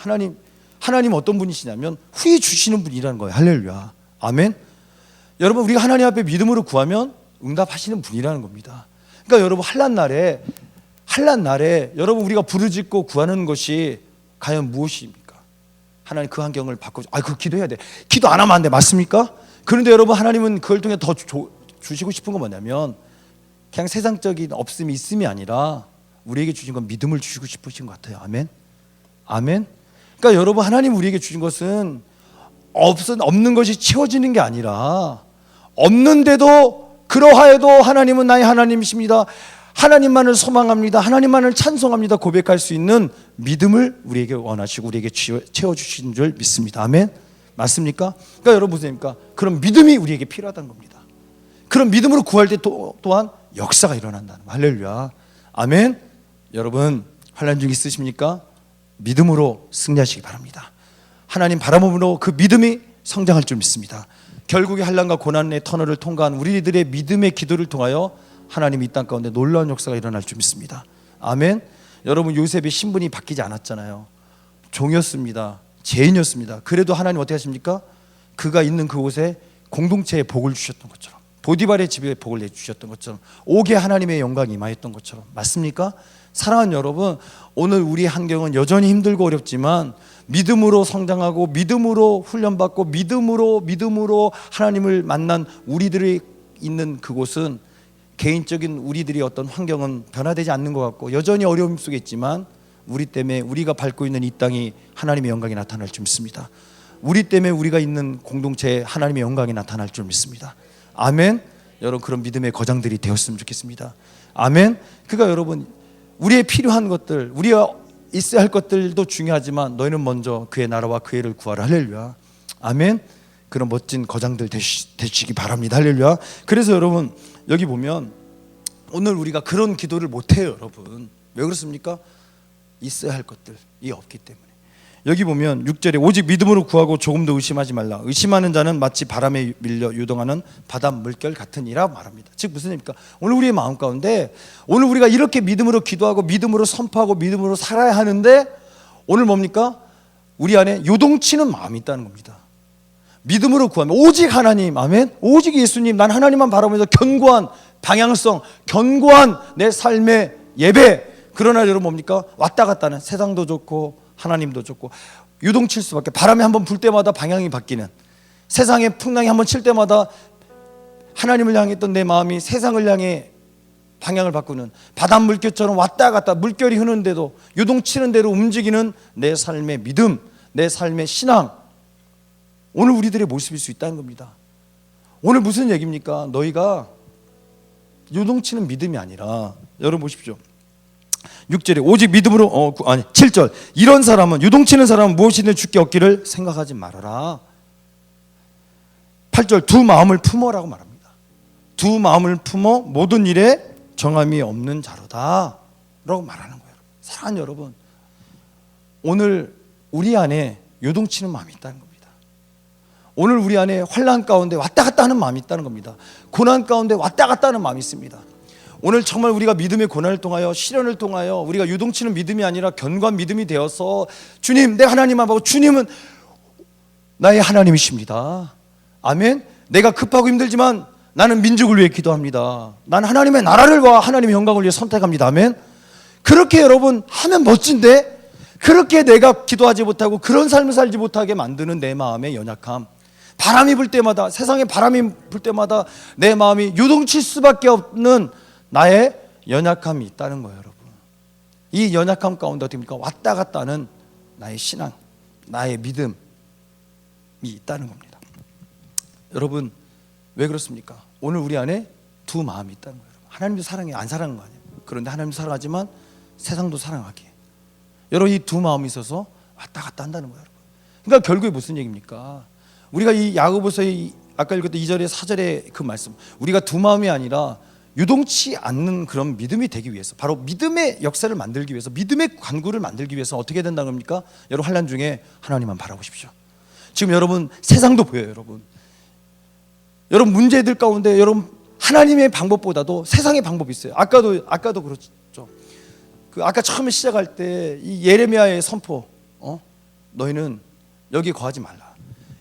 하나님 어떤 분이시냐면 후히 주시는 분이라는 거예요. 할렐루야. 아멘. 여러분, 우리가 하나님 앞에 믿음으로 구하면 응답하시는 분이라는 겁니다. 그러니까 여러분, 한란날에 여러분 우리가 부르짖고 구하는 것이 과연 무엇입니까? 하나님 그 환경을 바꿔줘. 그 기도해야 돼. 기도 안 하면 안 돼. 맞습니까? 그런데 여러분, 하나님은 그걸 통해 더 주시고 싶은 건 뭐냐면 그냥 세상적인 없음이 있음이 아니라 우리에게 주신 건 믿음을 주시고 싶으신 것 같아요. 아멘. 아멘. 그러니까 여러분, 하나님 우리에게 주신 것은 없는 것이 채워지는 게 아니라 없는데도 그러하여도 하나님은 나의 하나님이십니다. 하나님만을 소망합니다. 하나님만을 찬송합니다. 고백할 수 있는 믿음을 우리에게 원하시고 우리에게 채워주신 줄 믿습니다. 아멘. 맞습니까? 그러니까 여러분, 무엇입니까? 그런 믿음이 우리에게 필요하다는 겁니다. 그런 믿음으로 구할 때 또한 역사가 일어난다는 거. 할렐루야. 아멘. 여러분, 환난 중 있으십니까? 믿음으로 승리하시기 바랍니다. 하나님 바라봄으로 그 믿음이 성장할 줄 믿습니다. 결국에 환난과 고난의 터널을 통과한 우리들의 믿음의 기도를 통하여 하나님이 이 땅 가운데 놀라운 역사가 일어날 줄 믿습니다. 아멘. 여러분, 요셉의 신분이 바뀌지 않았잖아요. 종이었습니다. 죄인이었습니다. 그래도 하나님 어떻게 하십니까? 그가 있는 그곳에 공동체에 복을 주셨던 것처럼, 보디발의 집에 복을 내주셨던 것처럼, 옥에 하나님의 영광이 임하였던 것처럼. 맞습니까? 사랑하는 여러분, 오늘 우리 환경은 여전히 힘들고 어렵지만 믿음으로 성장하고 믿음으로 훈련받고 믿음으로 하나님을 만난 우리들이 있는 그곳은 개인적인 우리들의 어떤 환경은 변화되지 않는 것 같고 여전히 어려움 속에 있지만 우리 때문에 우리가 밟고 있는 이 땅이 하나님의 영광이 나타날 줄 믿습니다. 우리 때문에 우리가 있는 공동체에 하나님의 영광이 나타날 줄 믿습니다. 아멘. 여러분, 그런 믿음의 거장들이 되었으면 좋겠습니다. 아멘. 그러니까 여러분, 우리의 필요한 것들, 우리가 있어야 할 것들도 중요하지만 너희는 먼저 그의 나라와 그의 의를 구하라. 할렐루야. 아멘. 그런 멋진 거장들 되시기 바랍니다. 할렐루야. 그래서 여러분, 여기 보면 오늘 우리가 그런 기도를 못해요. 여러분, 왜 그렇습니까? 있어야 할 것들이 없기 때문에. 여기 보면 6절에 오직 믿음으로 구하고 조금도 의심하지 말라. 의심하는 자는 마치 바람에 밀려 유동하는 바닷 물결 같으니라 말합니다. 즉 무슨 얘기입니까? 오늘 우리의 마음 가운데 오늘 우리가 이렇게 믿음으로 기도하고 믿음으로 선포하고 믿음으로 살아야 하는데 오늘 뭡니까? 우리 안에 요동치는 마음이 있다는 겁니다. 믿음으로 구하면 오직 하나님, 아멘. 오직 예수님, 난 하나님만 바라보면서 견고한 방향성, 견고한 내 삶의 예배. 그러나 여러분 뭡니까? 왔다 갔다 하는, 세상도 좋고 하나님도 좋고 유동칠 수밖에. 바람이 한번 불 때마다 방향이 바뀌는, 세상의 풍랑이 한번 칠 때마다 하나님을 향했던 내 마음이 세상을 향해 방향을 바꾸는 바닷 물결처럼 왔다 갔다 물결이 흐르는데도 요동치는 대로 움직이는 내 삶의 믿음, 내 삶의 신앙, 오늘 우리들의 모습일 수 있다는 겁니다. 오늘 무슨 얘기입니까? 너희가 요동치는 믿음이 아니라, 여러분 보십시오. 6절에 오직 믿음으로 7절 이런 사람은, 요동치는 사람은 무엇이든 주께 얻기를 생각하지 말아라. 8절 두 마음을 품어라고 말합니다. 두 마음을 품어 모든 일에 정함이 없는 자로다 라고 말하는 거예요. 사랑하는 여러분, 오늘 우리 안에 요동치는 마음이 있다는 겁니다. 오늘 우리 안에 환난 가운데 왔다 갔다 하는 마음이 있다는 겁니다. 고난 가운데 왔다 갔다 하는 마음이 있습니다. 오늘 정말 우리가 믿음의 고난을 통하여, 시련을 통하여 우리가 요동치는 믿음이 아니라 견고한 믿음이 되어서, 주님, 내 하나님 앞하고 주님은 나의 하나님이십니다. 아멘. 내가 급하고 힘들지만 나는 민족을 위해 기도합니다. 나는 하나님의 나라를 와 하나님의 영광을 위해 선택합니다. 아멘. 그렇게 여러분 하면 멋진데, 그렇게 내가 기도하지 못하고 그런 삶을 살지 못하게 만드는 내 마음의 연약함, 바람이 불 때마다, 세상에 바람이 불 때마다 내 마음이 요동칠 수밖에 없는 나의 연약함이 있다는 거예요. 여러분, 이 연약함 가운데 어떻게 합니까? 왔다 갔다 하는 나의 신앙, 나의 믿음이 있다는 겁니다. 여러분, 왜 그렇습니까? 오늘 우리 안에 두 마음이 있다는 거예요. 하나님도 사랑해, 안 사랑하는 거 아니에요. 그런데 하나님도 사랑하지만 세상도 사랑하기에, 여러분, 이 두 마음이 있어서 왔다 갔다 한다는 거예요. 그러니까 결국에 무슨 얘기입니까? 우리가 이 야고보서의 아까 읽었던 2절에 4절의 그 말씀, 우리가 두 마음이 아니라 유동치 않는 그런 믿음이 되기 위해서, 바로 믿음의 역사를 만들기 위해서, 믿음의 관구를 만들기 위해서 어떻게 된다는 겁니까? 여러분, 환난 중에 하나님만 바라보십시오. 지금 여러분 세상도 보여요. 여러분 문제들 가운데 여러분 하나님의 방법보다도 세상의 방법이 있어요. 아까도 그렇죠. 그 아까 처음에 시작할 때 이 예레미야의 선포, 너희는 여기 거하지 말라.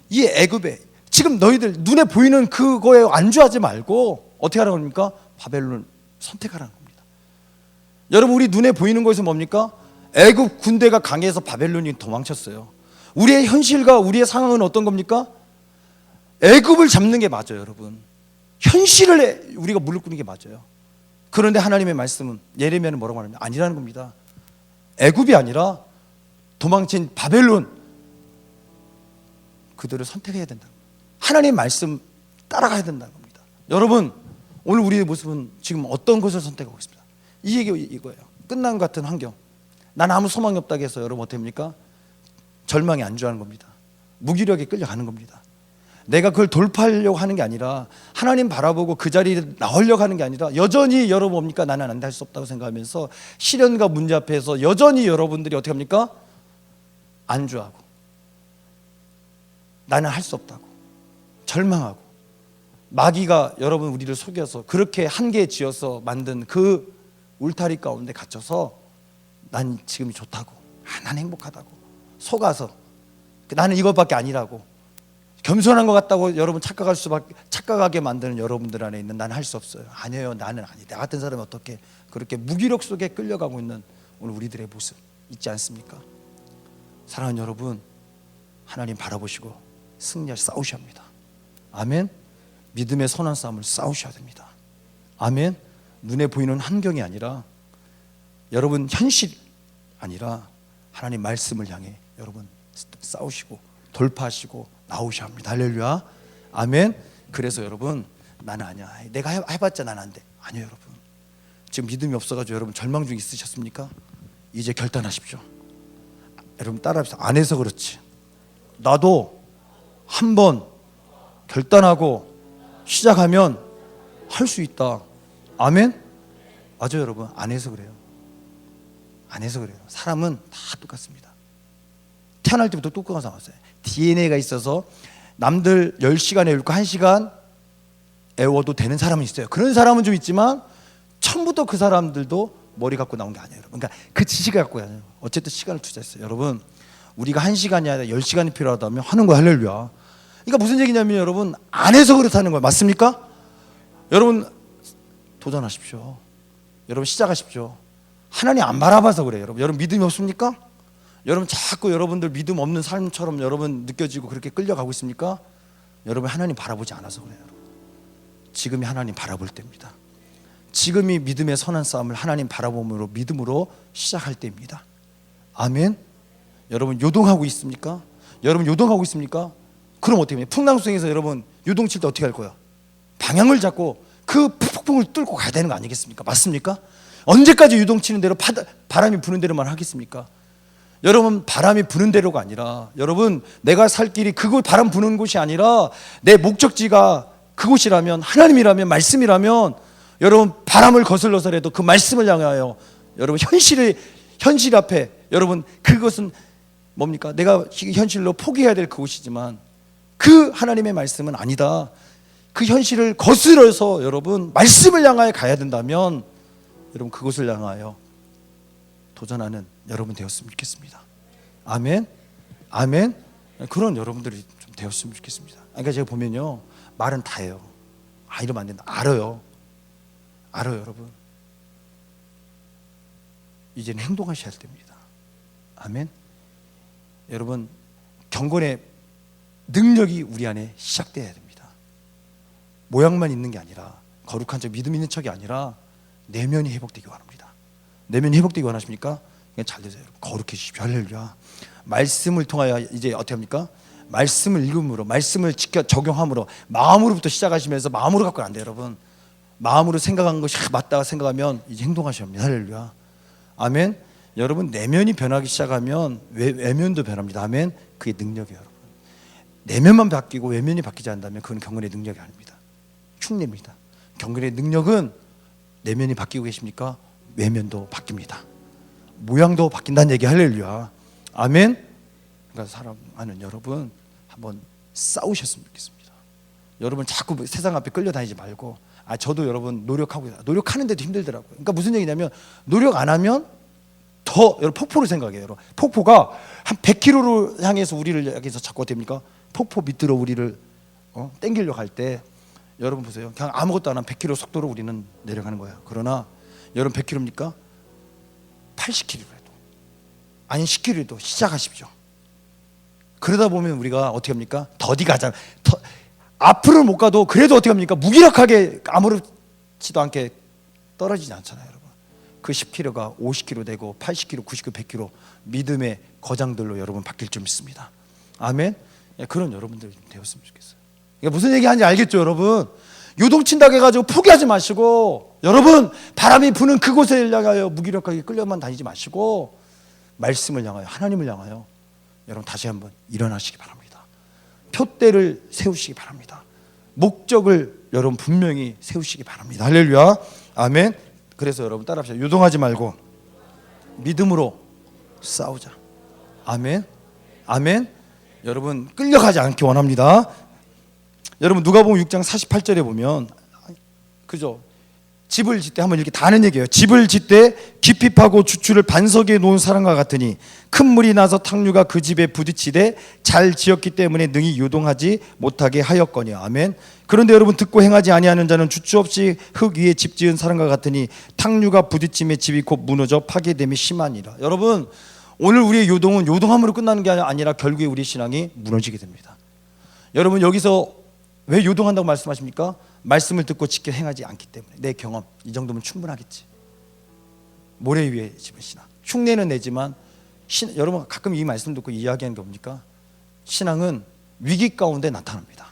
이 애굽에 지금 너희들 눈에 보이는 그거에 안주하지 말고 어떻게 하라고 합니까? 바벨론 선택하라는 겁니다. 여러분, 우리 눈에 보이는 것은 뭡니까? 애굽 군대가 강해서 바벨론이 도망쳤어요. 우리의 현실과 우리의 상황은 어떤 겁니까? 애굽을 잡는 게 맞아요. 여러분, 현실을 우리가 무릎 꿇는 게 맞아요. 그런데 하나님의 말씀은, 예레미야는 뭐라고 하느냐? 아니라는 겁니다. 애굽이 아니라 도망친 바벨론, 그들을 선택해야 된다. 하나님의 말씀 따라가야 된다는 겁니다. 여러분, 오늘 우리의 모습은 지금 어떤 것을 선택하고 있습니다. 이 얘기 이거예요. 끝난 것 같은 환경, 난 아무 소망이 없다고 해서 여러분 어떻게 합니까? 절망에 안주하는 겁니다. 무기력에 끌려가는 겁니다. 내가 그걸 돌파하려고 하는 게 아니라, 하나님 바라보고 그 자리에 나오려고 하는 게 아니라, 여전히 여러분 뭡니까? 나는 안 할 수 없다고 생각하면서 시련과 문제 앞에서 여전히 여러분들이 어떻게 합니까? 안주하고, 나는 할 수 없다고 절망하고, 마귀가 여러분 우리를 속여서 그렇게 한계 지어서 만든 그 울타리 가운데 갇혀서 난 지금이 좋다고, 난 행복하다고 속아서, 나는 이것밖에 아니라고 겸손한 것 같다고 여러분 착각하게 만드는 여러분들 안에 있는, 나는 할 수 없어요. 아니에요, 나는 아니. 나 같은 사람이 어떻게 그렇게 무기력 속에 끌려가고 있는 오늘 우리들의 모습 있지 않습니까? 사랑하는 여러분, 하나님 바라보시고 승리할 싸우셔야 합니다. 아멘. 믿음의 선한 싸움을 싸우셔야 됩니다. 아멘. 눈에 보이는 환경이 아니라, 여러분 현실 아니라 하나님 말씀을 향해 여러분 싸우시고 돌파하시고 나오셔야 합니다. 할렐루야. 아멘. 그래서 여러분, 나는 아니야, 내가 해봤자 난 안 돼. 아니요, 여러분. 지금 믿음이 없어가지고 여러분 절망 중에 있으셨습니까? 이제 결단하십시오. 여러분 따라합시다. 안 해서 그렇지. 나도 한번 결단하고 시작하면 할 수 있다. 아멘. 맞아요, 여러분. 안 해서 그래요. 안 해서 그래요. 사람은 다 똑같습니다. 태어날 때부터 똑같아서 나왔어요. DNA가 있어서 남들 10시간 애울고 1시간 애워도 되는 사람은 있어요. 그런 사람은 좀 있지만 처음부터 그 사람들도 머리 갖고 나온 게 아니에요. 그러니까 그 지식을 갖고 아니에요. 어쨌든 시간을 투자했어요. 여러분, 우리가 1시간이 아니라 10시간이 필요하다면 하는 거예요. 할렐루야. 그러니까 무슨 얘기냐면, 여러분 안 해서 그렇다는 거예요. 맞습니까? 여러분 도전하십시오. 여러분 시작하십시오. 하나님 안 바라봐서 그래요. 여러분 믿음이 없습니까? 여러분 자꾸 여러분들 믿음 없는 삶처럼 여러분 느껴지고 그렇게 끌려가고 있습니까? 여러분 하나님 바라보지 않아서 그래요. 여러분. 지금이 하나님 바라볼 때입니다. 지금이 믿음의 선한 싸움을 하나님 바라봄으로 믿음으로 시작할 때입니다. 아멘. 여러분 요동하고 있습니까? 여러분 요동하고 있습니까? 그럼 어떻게 해요? 풍랑수행에서 여러분 요동칠 때 어떻게 할 거야? 방향을 잡고 그 폭풍을 뚫고 가야 되는 거 아니겠습니까? 맞습니까? 언제까지 요동치는 대로 바람이 부는 대로만 하겠습니까? 여러분 바람이 부는 대로가 아니라 여러분 내가 살 길이 그곳 바람 부는 곳이 아니라 내 목적지가 그곳이라면 하나님이라면 말씀이라면 여러분 바람을 거슬러서라도 그 말씀을 향하여 여러분 현실 앞에 여러분 그것은 뭡니까? 내가 현실로 포기해야 될 그곳이지만 그 하나님의 말씀은 아니다. 그 현실을 거슬러서 여러분 말씀을 향하여 가야 된다면 여러분 그곳을 향하여 도전하는 여러분 되었으면 좋겠습니다. 아멘. 아멘. 그런 여러분들이 좀 되었으면 좋겠습니다. 그러니까 제가 보면요 말은 다 해요. 이러면 안 된다. 알아요 여러분. 이제는 행동하셔야 됩니다. 아멘. 여러분 경건의 능력이 우리 안에 시작돼야 됩니다. 모양만 있는 게 아니라 거룩한 척 믿음 있는 척이 아니라 내면이 회복되기 원합니다. 내면이 회복되기 원하십니까? 그냥 잘 되세요. 거룩해지십시오. 할렐루야. 말씀을 통하여 이제 어떻게 합니까? 말씀을 읽음으로 말씀을 지켜 적용함으로 마음으로부터 시작하시면서 마음으로 갖고는 안 돼요 여러분. 마음으로 생각한 것이 맞다고 생각하면 이제 행동하셔야 합니다. 할렐루야. 아멘. 여러분 내면이 변하기 시작하면 외면도 변합니다. 아멘. 그게 능력이에요 여러분. 내면만 바뀌고 외면이 바뀌지 않는다면 그건 경건의 능력이 아닙니다. 흉내입니다. 경건의 능력은 내면이 바뀌고 계십니까? 외면도 바뀝니다. 모양도 바뀐다는 얘기. 할렐루야. 아멘. 그러니까 사랑하는 여러분 한번 싸우셨으면 좋겠습니다. 여러분 자꾸 세상 앞에 끌려다니지 말고 저도 여러분 노력하는데도 힘들더라고요. 그러니까 무슨 얘기냐면 노력 안 하면 더 여러분 폭포를 생각해요. 여러분 폭포가 한 100km를 향해서 우리를 여기서 자꾸 됩니까? 폭포 밑으로 우리를 땡기려고 할 때 여러분 보세요. 그냥 아무것도 안 한 100km 속도로 우리는 내려가는 거예요. 그러나 여러분 100km입니까? 80km라도 아니 10km라도 시작하십시오. 그러다 보면 우리가 어떻게 합니까? 더디 가자. 앞으로는 못 가도 그래도 어떻게 합니까? 무기력하게 아무렇지도 않게 떨어지지 않잖아요 여러분. 그 10km가 50km 되고 80km, 90km, 100km 믿음의 거장들로 여러분 바뀔 줄 믿습니다. 아멘. 그런 여러분들이 되었으면 좋겠어요. 그러니까 무슨 얘기하는지 알겠죠 여러분? 요동친다고 해가지고 포기하지 마시고 여러분 바람이 부는 그곳에 향하여 무기력하게 끌려만 다니지 마시고 말씀을 향하여 하나님을 향하여 여러분 다시 한번 일어나시기 바랍니다. 표대를 세우시기 바랍니다. 목적을 여러분 분명히 세우시기 바랍니다. 할렐루야. 아멘. 그래서 여러분 따라합시다. 요동하지 말고 믿음으로 싸우자. 아멘. 아멘. 여러분 끌려가지 않기 원합니다. 여러분 누가복음 6장 48절에 보면 그죠? 집을 짓되 한번 이렇게 다 하는 얘기예요. 집을 짓되 깊이 파고 주추를 반석에 놓은 사람과 같으니 큰 물이 나서 탕류가 그 집에 부딪히되 잘 지었기 때문에 능히 요동하지 못하게 하였거니와. 아멘. 그런데 여러분 듣고 행하지 아니하는 자는 주추 없이 흙 위에 집 지은 사람과 같으니 탕류가 부딪힘에 집이 곧 무너져 파괴됨이 심하니라. 여러분 오늘 우리의 요동은 요동함으로 끝나는 게 아니라 결국에 우리 신앙이 무너지게 됩니다. 여러분 여기서 왜 요동한다고 말씀하십니까? 말씀을 듣고 지켜 행하지 않기 때문에. 내 경험 이 정도면 충분하겠지. 모래 위에 집은 신앙. 흉내는 내지만 여러분 가끔 이 말씀 듣고 이야기하는 게 뭡니까? 신앙은 위기 가운데 나타납니다.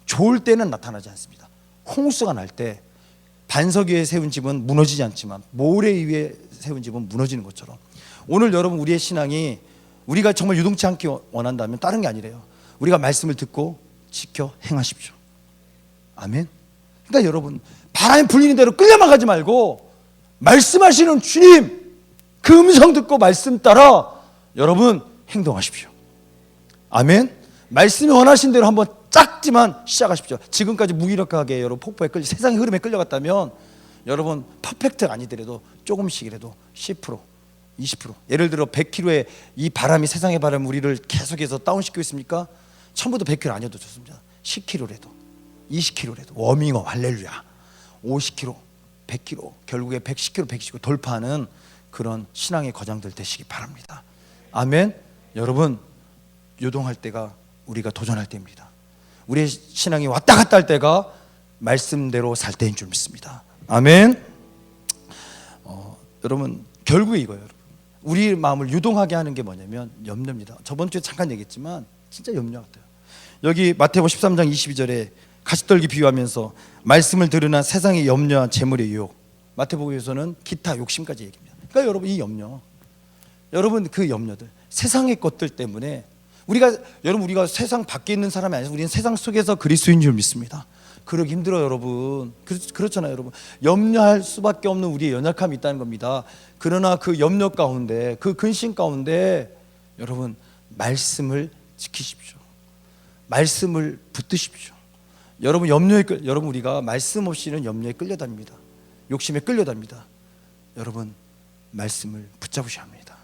좋을 때는 나타나지 않습니다. 홍수가 날 때 반석 위에 세운 집은 무너지지 않지만 모래 위에 세운 집은 무너지는 것처럼 오늘 여러분 우리의 신앙이 우리가 정말 유동치 않기 원한다면 다른 게 아니래요. 우리가 말씀을 듣고 지켜 행하십시오. 아멘. 그러니까 여러분 바람이 불리는 대로 끌려만 가지 말고 말씀하시는 주님 그 음성 듣고 말씀 따라 여러분 행동하십시오. 아멘. 말씀이 원하신 대로 한번 작지만 시작하십시오. 지금까지 무기력하게 여러분 폭포에 세상의 흐름에 끌려갔다면 여러분 퍼펙트가 아니더라도 조금씩이라도 10% 20% 예를 들어 100km의 이 바람이 세상의 바람이 우리를 계속해서 다운시키고 있습니까? 처음부터 100km 아니어도 좋습니다. 10km라도 20km라도 워밍업. 할렐루야. 50km 100km 결국에 110km 120km 돌파하는 그런 신앙의 거장들 되시기 바랍니다. 아멘. 여러분 요동할 때가 우리가 도전할 때입니다. 우리의 신앙이 왔다 갔다 할 때가 말씀대로 살 때인 줄 믿습니다. 아멘. 여러분 결국에 이거예요. 여러분. 우리 마음을 유동하게 하는 게 뭐냐면 염려입니다. 저번 주에 잠깐 얘기했지만 진짜 염려 같아요. 여기 마태복음 13장 22절에 가시떨기 비유하면서 말씀을 들으나 세상의 염려와 재물의 유혹, 마태복음에서는 기타 욕심까지 얘기합니다. 그러니까 여러분 이 염려, 여러분 그 염려들, 세상의 것들 때문에 우리가 세상 밖에 있는 사람이 아니라 우리는 세상 속에서 그리스도인 줄 믿습니다. 그러기 힘들어요, 여러분. 그렇잖아요, 여러분. 염려할 수밖에 없는 우리의 연약함이 있다는 겁니다. 그러나 그 염려 가운데, 그 근심 가운데 여러분 말씀을 지키십시오. 말씀을 붙드십시오. 여러분 여러분 우리가 말씀 없이는 염려에 끌려다닙니다. 욕심에 끌려다닙니다. 여러분 말씀을 붙잡으셔야 합니다.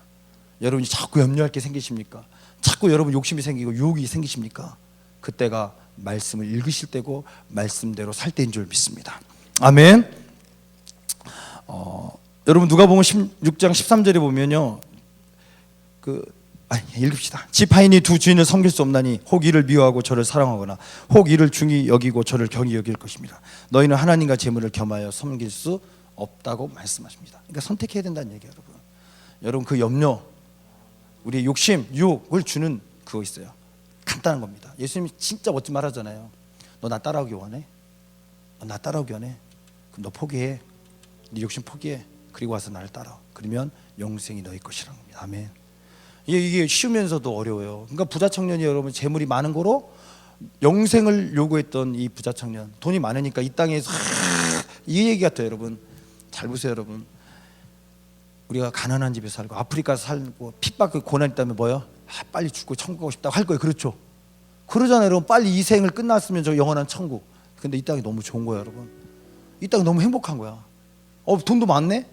여러분이 자꾸 염려할 게 생기십니까? 자꾸 여러분 욕심이 생기고 유혹이 생기십니까? 그때가 말씀을 읽으실 때고 말씀대로 살 때인 줄 믿습니다. 아멘. 여러분 누가복음 16장 13절에 보면요, 읽읍시다. 집 하인이 두 주인을 섬길 수 없나니 혹 이를 미워하고 저를 사랑하거나 혹 이를 중히 여기고 저를 경히 여길 것입니다. 너희는 하나님과 재물을 겸하여 섬길 수 없다고 말씀하십니다. 그러니까 선택해야 된다는 얘기예요, 여러분. 여러분 그 염려, 우리의 욕심, 유혹을 주는 그거 있어요. 간단한 겁니다. 예수님이 진짜 멋진 말 하잖아요. 너 나 따라오기 원해? 너 나 따라오기 원해? 그럼 너 포기해. 네 욕심 포기해. 그리고 와서 나를 따라와. 그러면 영생이 너희 것이라는 겁니다. 아멘. 이게 쉬우면서도 어려워요. 그러니까 부자 청년이 여러분 재물이 많은 거로 영생을 요구했던 이 부자 청년, 돈이 많으니까 이 땅에서 이 얘기 같아요, 여러분. 잘 보세요, 여러분. 우리가 가난한 집에 살고 아프리카 살고 핍박 고난 있다면 뭐요? 빨리 죽고 천국 가고 싶다고 할 거예요. 그렇죠? 그러잖아요, 여러분. 빨리 이 생을 끝났으면 저 영원한 천국. 근데 이 땅이 너무 좋은 거야, 여러분. 이 땅이 너무 행복한 거야. 돈도 많네.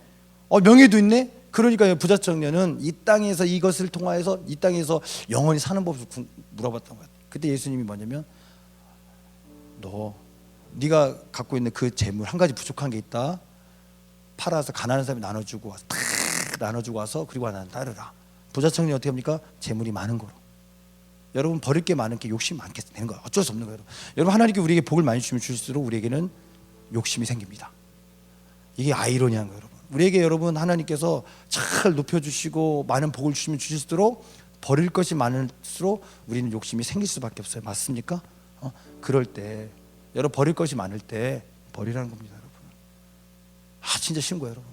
명예도 있네. 그러니까 부자 청년은 이 땅에서 이것을 통하여서 이 땅에서 영원히 사는 법을 물어봤던 거야. 그때 예수님이 뭐냐면 네가 갖고 있는 그 재물 한 가지 부족한 게 있다. 팔아서 가난한 사람이 나눠주고 와서 그리고 나는 따르라. 부자 청년이 어떻게 합니까? 재물이 많은 거로. 여러분 버릴 게 많은 게 욕심이 많게 되는 거예요. 어쩔 수 없는 거예요. 여러분 하나님께 우리에게 복을 많이 주시면 주실수록 우리에게는 욕심이 생깁니다. 이게 아이러니한 거예요, 여러분. 우리에게 여러분 하나님께서 잘 높여주시고 많은 복을 주시면 주실수록 버릴 것이 많을수록 우리는 욕심이 생길 수밖에 없어요. 맞습니까? 그럴 때 여러분 버릴 것이 많을 때 버리라는 겁니다, 여러분. 진짜 쉬운 거예요, 여러분.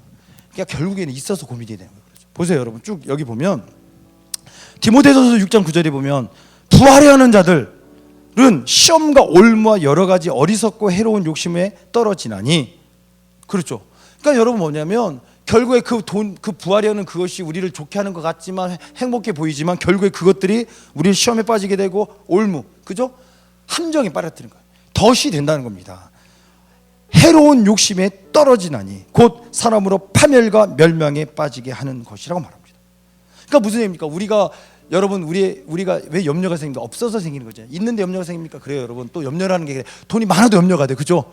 그러니까 결국에는 있어서 고민이 되는 거예요. 그렇죠? 보세요, 여러분. 쭉 여기 보면 디모데전서 6장 9절에 보면 부하려는 자들은 시험과 올무와 여러 가지 어리석고 해로운 욕심에 떨어지나니. 그렇죠? 그러니까 여러분 뭐냐면 결국에 그 부하려는 그것이 우리를 좋게 하는 것 같지만 행복해 보이지만 결국에 그것들이 우리를 시험에 빠지게 되고 올무, 그죠? 함정에 빨아들이는 거예요. 덫이 된다는 겁니다. 해로운 욕심에 떨어지나니 곧 사람으로 파멸과 멸망에 빠지게 하는 것이라고 말합니다. 그러니까 무슨 얘기입니까? 우리가 왜 염려가 생깁니까? 없어서 생기는 거죠. 있는데 염려가 생깁니까? 그래요, 여러분. 또 염려라는 게 돈이 많아도 염려가 돼, 그죠?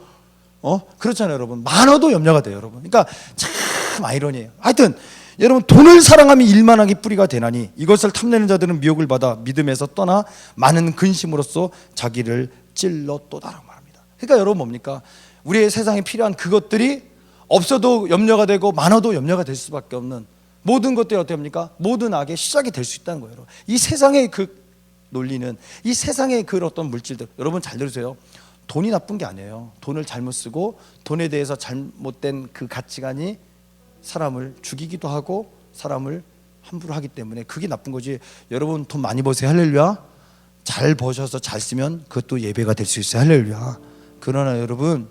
그렇잖아요, 여러분. 많아도 염려가 돼요, 여러분. 그러니까 참 아이러니해요. 하여튼 여러분 돈을 사랑하면 일만하게 뿌리가 되나니 이것을 탐내는 자들은 미혹을 받아 믿음에서 떠나 많은 근심으로써 자기를 찔렀도다라고 말합니다. 그러니까 여러분 뭡니까? 우리의 세상에 필요한 그것들이 없어도 염려가 되고 많아도 염려가 될 수밖에 없는 모든 것들이 어떻게 합니까? 모든 악의 시작이 될 수 있다는 거예요. 이 세상의 그 논리는 이 세상의 그 어떤 물질들, 여러분 잘 들으세요. 돈이 나쁜 게 아니에요. 돈을 잘못 쓰고 돈에 대해서 잘못된 그 가치관이 사람을 죽이기도 하고 사람을 함부로 하기 때문에 그게 나쁜 거지. 여러분 돈 많이 버세요. 할렐루야. 잘 버셔서 잘 쓰면 그것도 예배가 될 수 있어요. 할렐루야. 그러나 여러분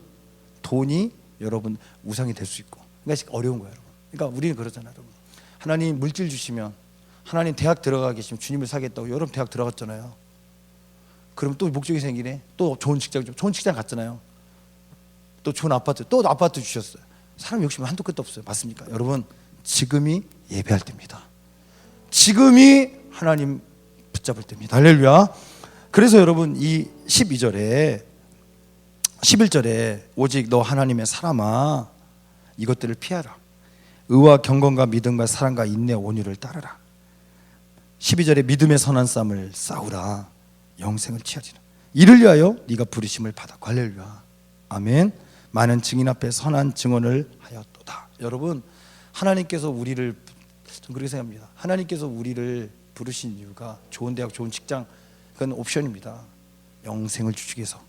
돈이 여러분 우상이 될 수 있고 그러니까 어려운 거예요, 여러분. 그러니까 우리는 그러잖아요, 여러분. 하나님 물질 주시면 하나님 대학 들어가 계시면 주님을 사겠다고 여러분 대학 들어갔잖아요. 그럼 또 목적이 생기네. 또 좋은 직장 갔잖아요. 또 좋은 아파트, 또 아파트 주셨어요. 사람 욕심은 한도 끝도 없어요. 맞습니까? 여러분 지금이 예배할 때입니다. 지금이 하나님 붙잡을 때입니다. 할렐루야. 그래서 여러분 이 12절에 11절에 오직 너 하나님의 사람아 이것들을 피하라. 의와 경건과 믿음과 사랑과 인내 온유를 따르라. 12절에 믿음의 선한 싸움을 싸우라. 영생을 취하리라. 이를 위하여 네가 부르심을 받았고. 할렐루야. 아멘. 많은 증인 앞에 선한 증언을 하였도다. 여러분 하나님께서 우리를, 전 그렇게 생각합니다. 하나님께서 우리를 부르신 이유가 좋은 대학, 좋은 직장, 그건 옵션입니다. 영생을 주시기 위해서.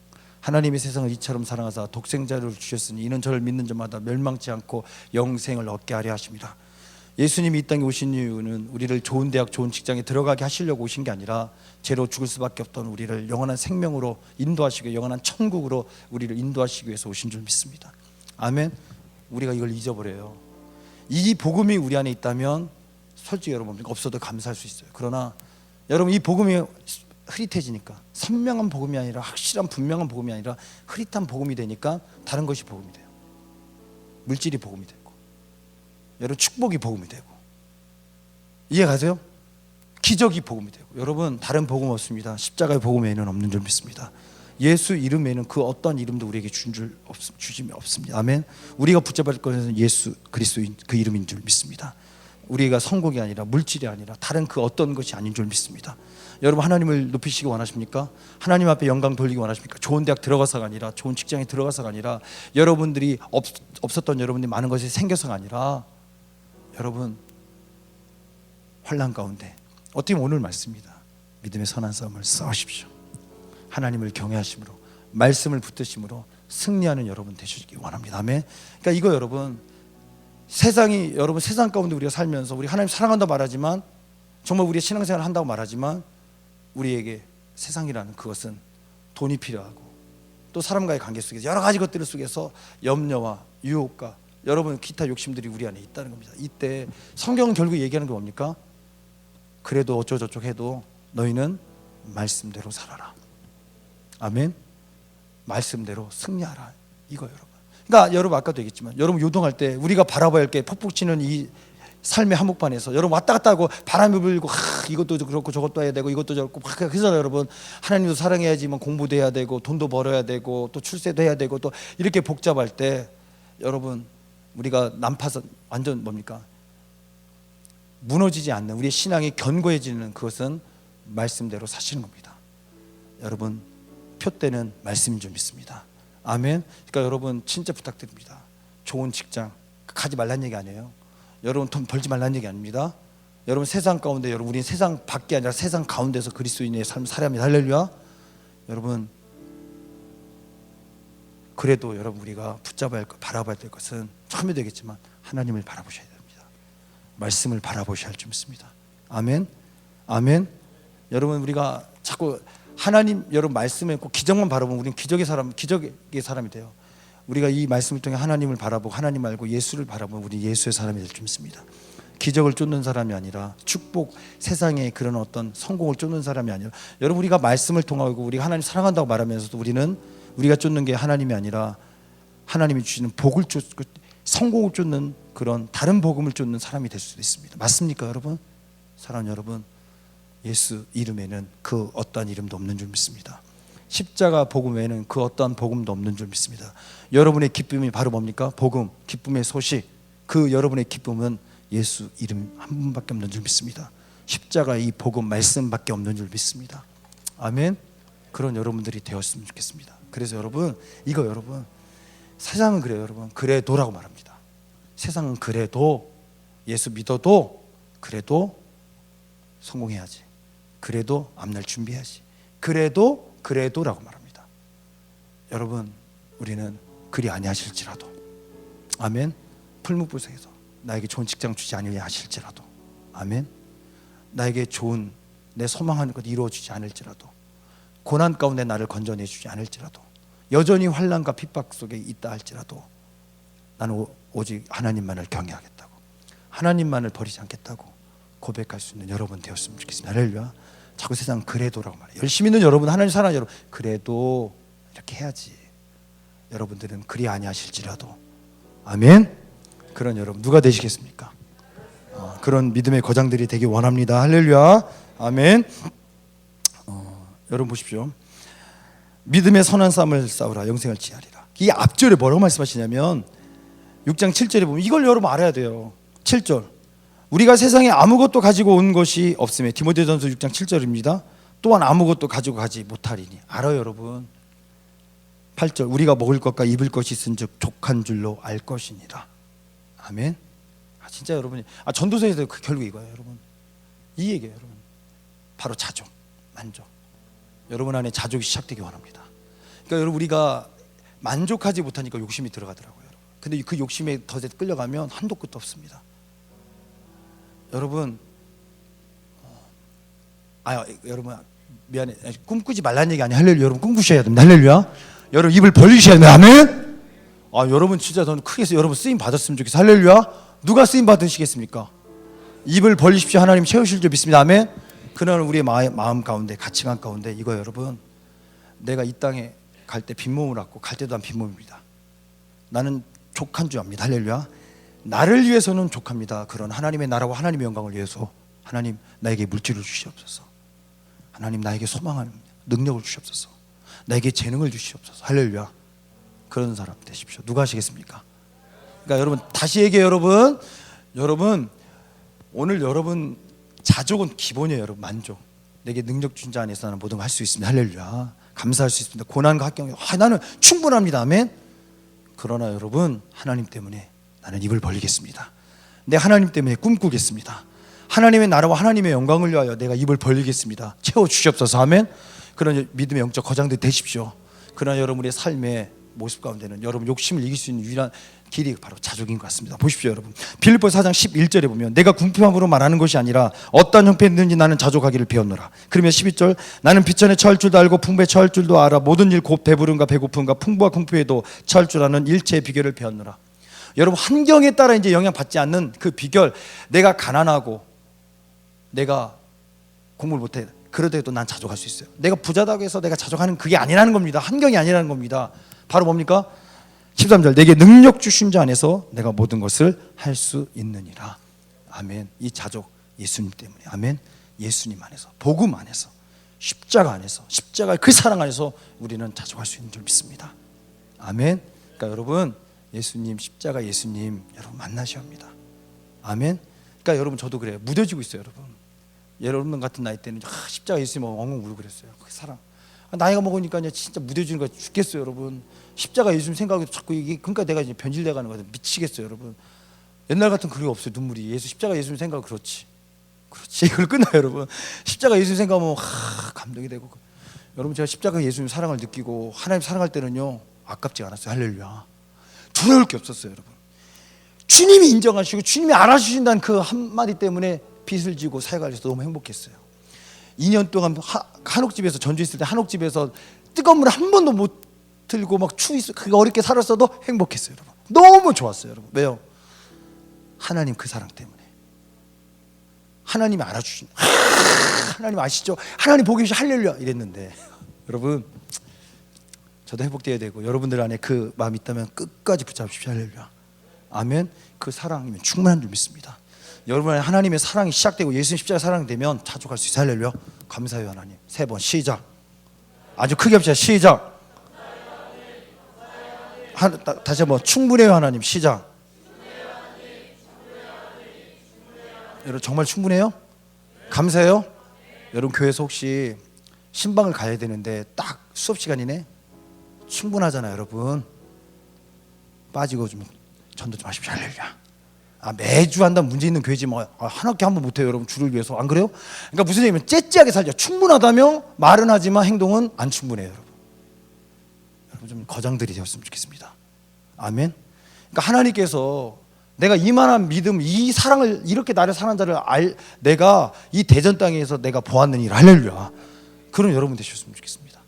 하나님의 세상을 이처럼 사랑하사 독생자를 주셨으니 이는 저를 믿는 자마다 멸망치 않고 영생을 얻게 하려 하십니다. 예수님이 이 땅에 오신 이유는 우리를 좋은 대학, 좋은 직장에 들어가게 하시려고 오신 게 아니라 죄로 죽을 수밖에 없던 우리를 영원한 생명으로 인도하시고 영원한 천국으로 우리를 인도하시기 위해서 오신 줄 믿습니다. 아멘. 우리가 이걸 잊어버려요. 이 복음이 우리 안에 있다면 솔직히 여러분 없어도 감사할 수 있어요. 그러나 여러분 이 복음이 흐릿해지니까, 선명한 복음이 아니라 확실한 분명한 복음이 아니라 흐릿한 복음이 되니까 다른 것이 복음이 돼요. 물질이 복음이 되고, 여러분 축복이 복음이 되고, 이해 가세요? 기적이 복음이 되고. 여러분 다른 복음 없습니다. 십자가의 복음 외에는 없는 줄 믿습니다. 예수 이름 외에는 그 어떤 이름도 우리에게 주심이 없습니다. 아멘. 우리가 붙잡을 것은 예수 그리스도인 그 이름인 줄 믿습니다. 우리가 성공이 아니라 물질이 아니라 다른 그 어떤 것이 아닌 줄 믿습니다. 여러분 하나님을 높이시기 원하십니까? 하나님 앞에 영광 돌리기 원하십니까? 좋은 대학 들어가서가 아니라, 좋은 직장에 들어가서가 아니라, 여러분들이 없었던 여러분들이 많은 것이 생겨서가 아니라, 여러분 환난 가운데 어떻게 보면 오늘 말씀입니다. 믿음의 선한 싸움을 싸우십시오. 하나님을 경외하심으로, 말씀을 붙드심으로 승리하는 여러분 되시기 원합니다. 아멘. 그러니까 이거 여러분, 세상이, 여러분 세상 가운데 우리가 살면서 우리 하나님 사랑한다고 말하지만, 정말 우리의 신앙생활을 한다고 말하지만, 우리에게 세상이라는 그것은 돈이 필요하고, 또 사람과의 관계 속에서 여러 가지 것들 속에서 염려와 유혹과 여러분 기타 욕심들이 우리 안에 있다는 겁니다. 이때 성경은 결국 얘기하는 게 뭡니까? 그래도 어쩌고저쩌고 해도 너희는 말씀대로 살아라. 아멘. 말씀대로 승리하라. 이거 여러분. 그러니까 여러분 아까도 얘기했지만, 여러분 요동할 때 우리가 바라봐야 할 게 폭풍 치는 이 삶의 한복판에서 여러분 왔다 갔다 하고 바람이 불고 이것도 그렇고 저것도 해야 되고 이것도 저렇고 그래서 여러분 하나님도 사랑해야지만 공부도 해야 되고 돈도 벌어야 되고 또 출세도 해야 되고 또 이렇게 복잡할 때, 여러분 우리가 난파선 완전 뭡니까? 무너지지 않는 우리의 신앙이 견고해지는 그것은 말씀대로 사시는 겁니다. 여러분 표대는 말씀인 줄 믿습니다. 아멘. 그러니까 여러분 진짜 부탁드립니다. 좋은 직장 가지 말란 얘기 아니에요. 여러분 돈 벌지 말란 얘기 아닙니다. 여러분 세상 가운데, 여러분 우리는 세상 밖이 아니라 세상 가운데서 그리스도인의 삶을 살아야 합니다. 할렐루야. 여러분 그래도 여러분 우리가 붙잡아야 할 것, 바라봐야 될 것은 처음에 되겠지만 하나님을 바라보셔야 됩니다. 말씀을 바라보셔야 할 줄 믿습니다. 아멘. 아멘. 여러분 우리가 자꾸 하나님, 여러분 말씀에 꼭 기적만 바라보면 우리는 기적의 사람이 돼요. 우리가 이 말씀을 통해 하나님을 바라보고 하나님 알고 예수를 바라보면 우리 예수의 사람이 될 줄 믿습니다. 기적을 쫓는 사람이 아니라, 축복, 세상의 그런 어떤 성공을 쫓는 사람이 아니라, 여러분 우리가 말씀을 통하고 우리가 하나님 사랑한다고 말하면서도 우리는 우리가 쫓는 게 하나님이 아니라 하나님이 주시는 복을 쫓고 성공을 쫓는 그런 다른 복음을 쫓는 사람이 될 수도 있습니다. 맞습니까 여러분? 사랑하는 여러분, 예수 이름에는 그 어떠한 이름도 없는 줄 믿습니다. 십자가 복음 외에는 그 어떠한 복음도 없는 줄 믿습니다. 여러분의 기쁨이 바로 뭡니까? 복음, 기쁨의 소식. 그 여러분의 기쁨은 예수 이름 한 분밖에 없는 줄 믿습니다. 십자가 이 복음 말씀밖에 없는 줄 믿습니다. 아멘. 그런 여러분들이 되었으면 좋겠습니다. 그래서 여러분 이거, 여러분 세상은 그래요. 여러분 그래도라고 말합니다. 세상은 그래도, 예수 믿어도 그래도 성공해야지, 그래도 앞날 준비해야지, 그래도라고 말합니다. 여러분 우리는 그리 아니하실지라도, 아멘. 풀무불석에서 나에게 좋은 직장 주지 아니하려 하실지라도, 아멘. 나에게 좋은 내 소망하는 것 이루어주지 않을지라도, 고난 가운데 나를 건져내주지 않을지라도, 여전히 환난과 핍박 속에 있다 할지라도 나는 오직 하나님만을 경외하겠다고, 하나님만을 버리지 않겠다고 고백할 수 있는 여러분 되었으면 좋겠습니다. 할렐루야. 자꾸 세상 그래도라고 말해요. 열심히 있는 여러분, 하나님 사랑하는 여러분, 그래도 이렇게 해야지. 여러분들은 그리 아니하실지라도, 아멘. 그런 여러분 누가 되시겠습니까? 그런 믿음의 거장들이 되기 원합니다. 할렐루야. 아멘. 여러분 보십시오. 믿음의 선한 싸움을 싸우라 영생을 지하리라. 이 앞절에 뭐라고 말씀하시냐면 6장 7절에 보면 이걸 여러분 알아야 돼요. 7절, 우리가 세상에 아무것도 가지고 온 것이 없음에, 디모데전서 6장 7절입니다. 또한 아무것도 가지고 가지 못하리니. 알아요 여러분. 8절, 우리가 먹을 것과 입을 것이 있은즉 족한 줄로 알 것이니라. 아멘. 진짜 여러분이 전도서에서 결국 이거예요, 여러분. 이 얘기예요, 여러분. 바로 자족, 만족. 여러분 안에 자족이 시작되기 원합니다. 그러니까 여러분 우리가 만족하지 못하니까 욕심이 들어가더라고요, 여러분. 근데 그 욕심에 더 끌려가면 한도 끝도 없습니다. 여러분, 여러분 미안해, 꿈꾸지 말라는 얘기 아니에요. 할렐루야. 여러분 꿈꾸셔야 됩니다. 할렐루야. 여러분 입을 벌리셔야 됩니다. 아멘. 여러분 진짜 저는 크게 여러분 쓰임 받았으면 좋겠어요. 할렐루야. 누가 쓰임 받으시겠습니까? 입을 벌리십시오. 하나님 채우실 줄 믿습니다. 아멘. 그러나 우리의 마음 가운데, 가치관 가운데 이거 여러분, 내가 이 땅에 갈 때 빈몸을 안고 갈 때도 난 빈몸입니다. 나는 족한 줄 압니다. 할렐루야. 나를 위해서는 족합니다. 그런 하나님의 나라와 하나님의 영광을 위해서 하나님 나에게 물질을 주시옵소서. 하나님 나에게 소망을, 능력을 주시옵소서. 나에게 재능을 주시옵소서. 할렐루야. 그런 사람 되십시오. 누가 하시겠습니까? 그러니까 여러분 다시 얘기해요. 여러분 오늘 여러분 자족은 기본이에요. 여러분 만족. 내게 능력 준 자 안에서 나는 모든 걸 할 수 있습니다. 할렐루야. 감사할 수 있습니다. 고난과 학경에 나는 충분합니다. 아멘. 그러나 여러분 하나님 때문에 나는 입을 벌리겠습니다. 내 하나님 때문에 꿈꾸겠습니다. 하나님의 나라와 하나님의 영광을 위하여 내가 입을 벌리겠습니다. 채워주시옵소서. 아멘. 그런 믿음의 영적 거장들 되십시오. 그러나 여러분의 삶의 모습 가운데는 여러분 욕심을 이길 수 있는 유일한 길이 바로 자족인 것 같습니다. 보십시오, 여러분. 빌립보서 4장 11절에 보면 내가 궁핍함으로 말하는 것이 아니라 어떤 형편이든지 나는 자족하기를 배웠노라. 그러면 12절 나는 비천에 처할 줄도 알고 풍부에 처할 줄도 알아 모든 일 곧 배부름과 배고픔과 풍부와 궁핍에도 처할 줄 아는 일체의 비결을 배웠노라. 여러분 환경에 따라 이제 영향받지 않는 그 비결, 내가 가난하고 내가 공부를 못해 그러더라도 난 자족할 수 있어요. 내가 부자다고 해서 내가 자족하는 그게 아니라는 겁니다. 환경이 아니라는 겁니다. 바로 뭡니까? 13절 내게 능력 주신 자 안에서 내가 모든 것을 할 수 있느니라. 아멘. 이 자족 예수님 때문에. 아멘. 예수님 안에서, 복음 안에서, 십자가 안에서, 십자가의 그 사랑 안에서 우리는 자족할 수 있는 줄 믿습니다. 아멘. 그러니까 여러분 예수님, 십자가 예수님 여러분 만나셔야 합니다. 아멘. 그러니까 여러분 저도 그래요. 무뎌지고 있어요, 여러분. 여러분 같은 나이 때는 십자가 예수님 엉엉 울고 그랬어요. 그 사랑. 나이가 먹으니까 이제 진짜 무뎌지는 거 죽겠어요, 여러분. 십자가 예수님 생각해도 자꾸 이게 그러니까 내가 이제 변질돼 가는 거예요. 미치겠어요, 여러분. 옛날 같은 그게 없어요. 눈물이. 예수 십자가 예수님 생각 그렇지. 이걸 끝나요, 여러분. 십자가 예수님 생각하면 감동이 되고. 여러분 제가 십자가 예수님 사랑을 느끼고 하나님 사랑할 때는요 아깝지 않았어요. 할렐루야. 두려울 게 없었어요, 여러분. 주님이 인정하시고 주님이 알아주신다는 그 한마디 때문에 빚을 지고 사역할 때 너무 행복했어요. 2년 동안 한옥집에서 전주했을 때 한옥집에서 뜨거운 물 한 번도 못 들고 막 그게 어렵게 살았어도 행복했어요, 여러분. 너무 좋았어요, 여러분. 왜요? 하나님 그 사랑 때문에. 하나님이 알아주신. 하나님 아시죠? 하나님 보기 위해 할렐루야 이랬는데 여러분 저도 회복돼야 되고 여러분들 안에 그 마음이 있다면 끝까지 붙잡으십시오. 할렐루야. 아멘. 그 사랑이면 충분한 줄 믿습니다. 여러분 안에 하나님의 사랑이 시작되고 예수님 십자가 사랑이 되면 자족할 수 있어요. 할렐루야. 감사해요 하나님. 3번 시작. 아주 크게 합시다. 시작. 다시 한번 충분해요 하나님. 시작. 여러분 정말 충분해요? 감사해요? 여러분 교회에서 혹시 신방을 가야 되는데 딱 수업 시간이네? 충분하잖아요, 여러분. 빠지고 좀 전도 좀 하십시오. 할렐루야. 매주 한다면 문제 있는 교회지 뭐 한 학기 한 번 못해요, 여러분. 주를 위해서. 안 그래요? 그러니까 무슨 얘기냐면 째째하게 살죠. 충분하다며 말은 하지만 행동은 안 충분해요, 여러분. 여러분 좀 거장들이 되었으면 좋겠습니다. 아멘. 그러니까 하나님께서 내가 이만한 믿음, 이 사랑을 이렇게 나를 사랑한 자를 내가 이 대전 땅에서 내가 보았느니 할렐루야. 그런 여러분 되셨으면 좋겠습니다.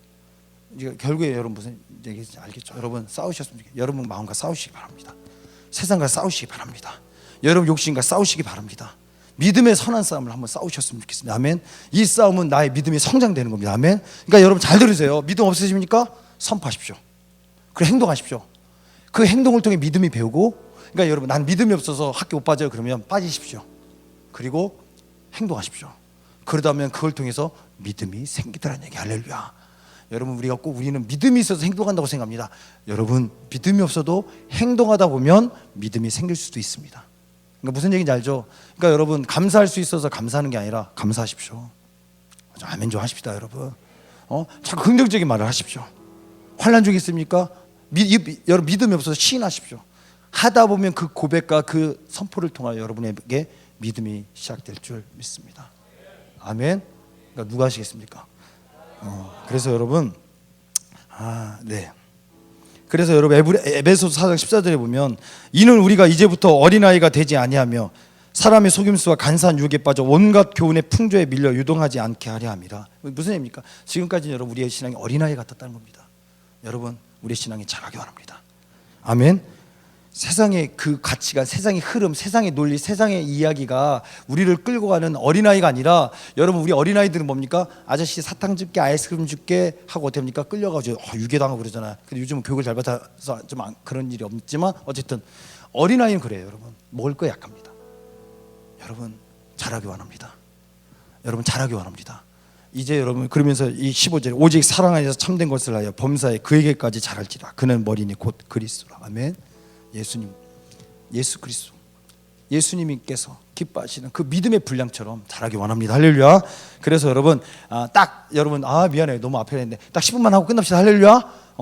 이제 결국에 여러분 무슨 얘기인지 알겠죠? 여러분 싸우셨으면 좋겠어요. 여러분 마음과 싸우시기 바랍니다. 세상과 싸우시기 바랍니다. 여러분 욕심과 싸우시기 바랍니다. 믿음의 선한 싸움을 한번 싸우셨으면 좋겠습니다. 아멘. 이 싸움은 나의 믿음이 성장되는 겁니다. 아멘. 그러니까 여러분 잘 들으세요. 믿음 없으십니까? 선포하십시오. 그리고 행동하십시오. 그 행동을 통해 믿음이 배우고, 그러니까 여러분 난 믿음이 없어서 학교 못 빠져요 그러면 빠지십시오. 그리고 행동하십시오. 그러다 보면 그걸 통해서 믿음이 생기더라는 얘기. 할렐루야. 여러분 우리가 꼭 우리는 믿음이 있어서 행동한다고 생각합니다. 여러분 믿음이 없어도 행동하다 보면 믿음이 생길 수도 있습니다. 그러니까 무슨 얘기인지 알죠? 그러니까 여러분 감사할 수 있어서 감사하는 게 아니라 감사하십시오. 아멘 좀 하십시다, 여러분. 자꾸 긍정적인 말을 하십시오. 환난 중에 있습니까? 여러분 믿음이 없어서 시인하십시오. 하다 보면 그 고백과 그 선포를 통하여 여러분에게 믿음이 시작될 줄 믿습니다. 아멘. 그러니까 누가 하시겠습니까? 그래서 여러분, 네. 그래서 여러분 에베소서 4장 14절에 보면 이는 우리가 이제부터 어린아이가 되지 아니하며 사람의 속임수와 간사한 유혹에 빠져 온갖 교훈의 풍조에 밀려 유동하지 않게 하려 함이라. 무슨 의미입니까? 지금까지 여러분 우리의 신앙이 어린아이 같았다는 겁니다. 여러분 우리의 신앙이 자라기 원합니다. 아멘. 세상의 그 가치가, 세상의 흐름, 세상의 논리, 세상의 이야기가 우리를 끌고 가는 어린아이가 아니라, 여러분 우리 어린아이들은 뭡니까? 아저씨 사탕 줄게, 아이스크림 줄게 하고 어떻게 합니까? 끌려가지고 유괴당하고 그러잖아요. 근데 요즘은 교육을 잘 받아서 좀 그런 일이 없지만 어쨌든 어린아이는 그래요. 여러분 먹을 거 약합니다. 여러분 잘하기 원합니다. 여러분 잘하기 원합니다. 이제 여러분 그러면서 이 15절에 오직 사랑 안에서 참된 것을 하여 범사에 그에게까지 자랄지라. 그는 머리니 곧 그리스도라. 아멘. 예수님, 예수 그리스도, 예수님께서 기뻐하시는 그 믿음의 분량처럼 자라기 원합니다. 할렐루야. 그래서 여러분 딱 여러분 미안해요, 너무 앞에 했는데 딱 10분만 하고 끝납시다. 할렐루야.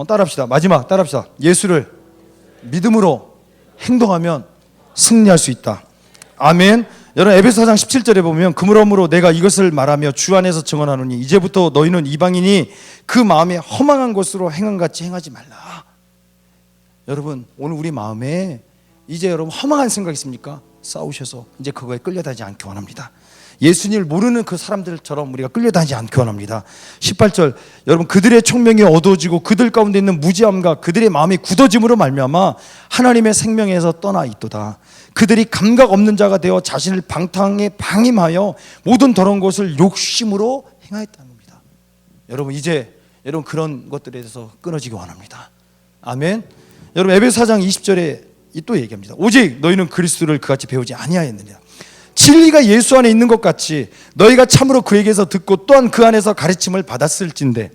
따라합시다. 마지막 따라합시다. 예수를 믿음으로 행동하면 승리할 수 있다. 아멘. 여러분 에베소 4장 17절에 보면 그러므로 내가 이것을 말하며 주 안에서 증언하노니 이제부터 너희는 이방인이 그 마음에 허망한 것으로 행함같이 행하지 말라. 여러분 오늘 우리 마음에 이제 여러분 허망한 생각 있습니까? 싸우셔서 이제 그거에 끌려다니지 않기 원합니다. 예수님을 모르는 그 사람들처럼 우리가 끌려다니지 않기 원합니다. 18절 여러분 그들의 총명이 어두워지고 그들 가운데 있는 무지함과 그들의 마음이 굳어짐으로 말미암아 하나님의 생명에서 떠나 있도다. 그들이 감각 없는 자가 되어 자신을 방탕에 방임하여 모든 더러운 것을 욕심으로 행하였다는 겁니다. 여러분 이제 여러분 그런 것들에 대해서 끊어지기 원합니다. 아멘. 여러분 에베소 4장 20절에 또 얘기합니다. 오직 너희는 그리스도를 그같이 배우지 아니하였느냐. 진리가 예수 안에 있는 것 같이 너희가 참으로 그에게서 듣고 또한 그 안에서 가르침을 받았을진데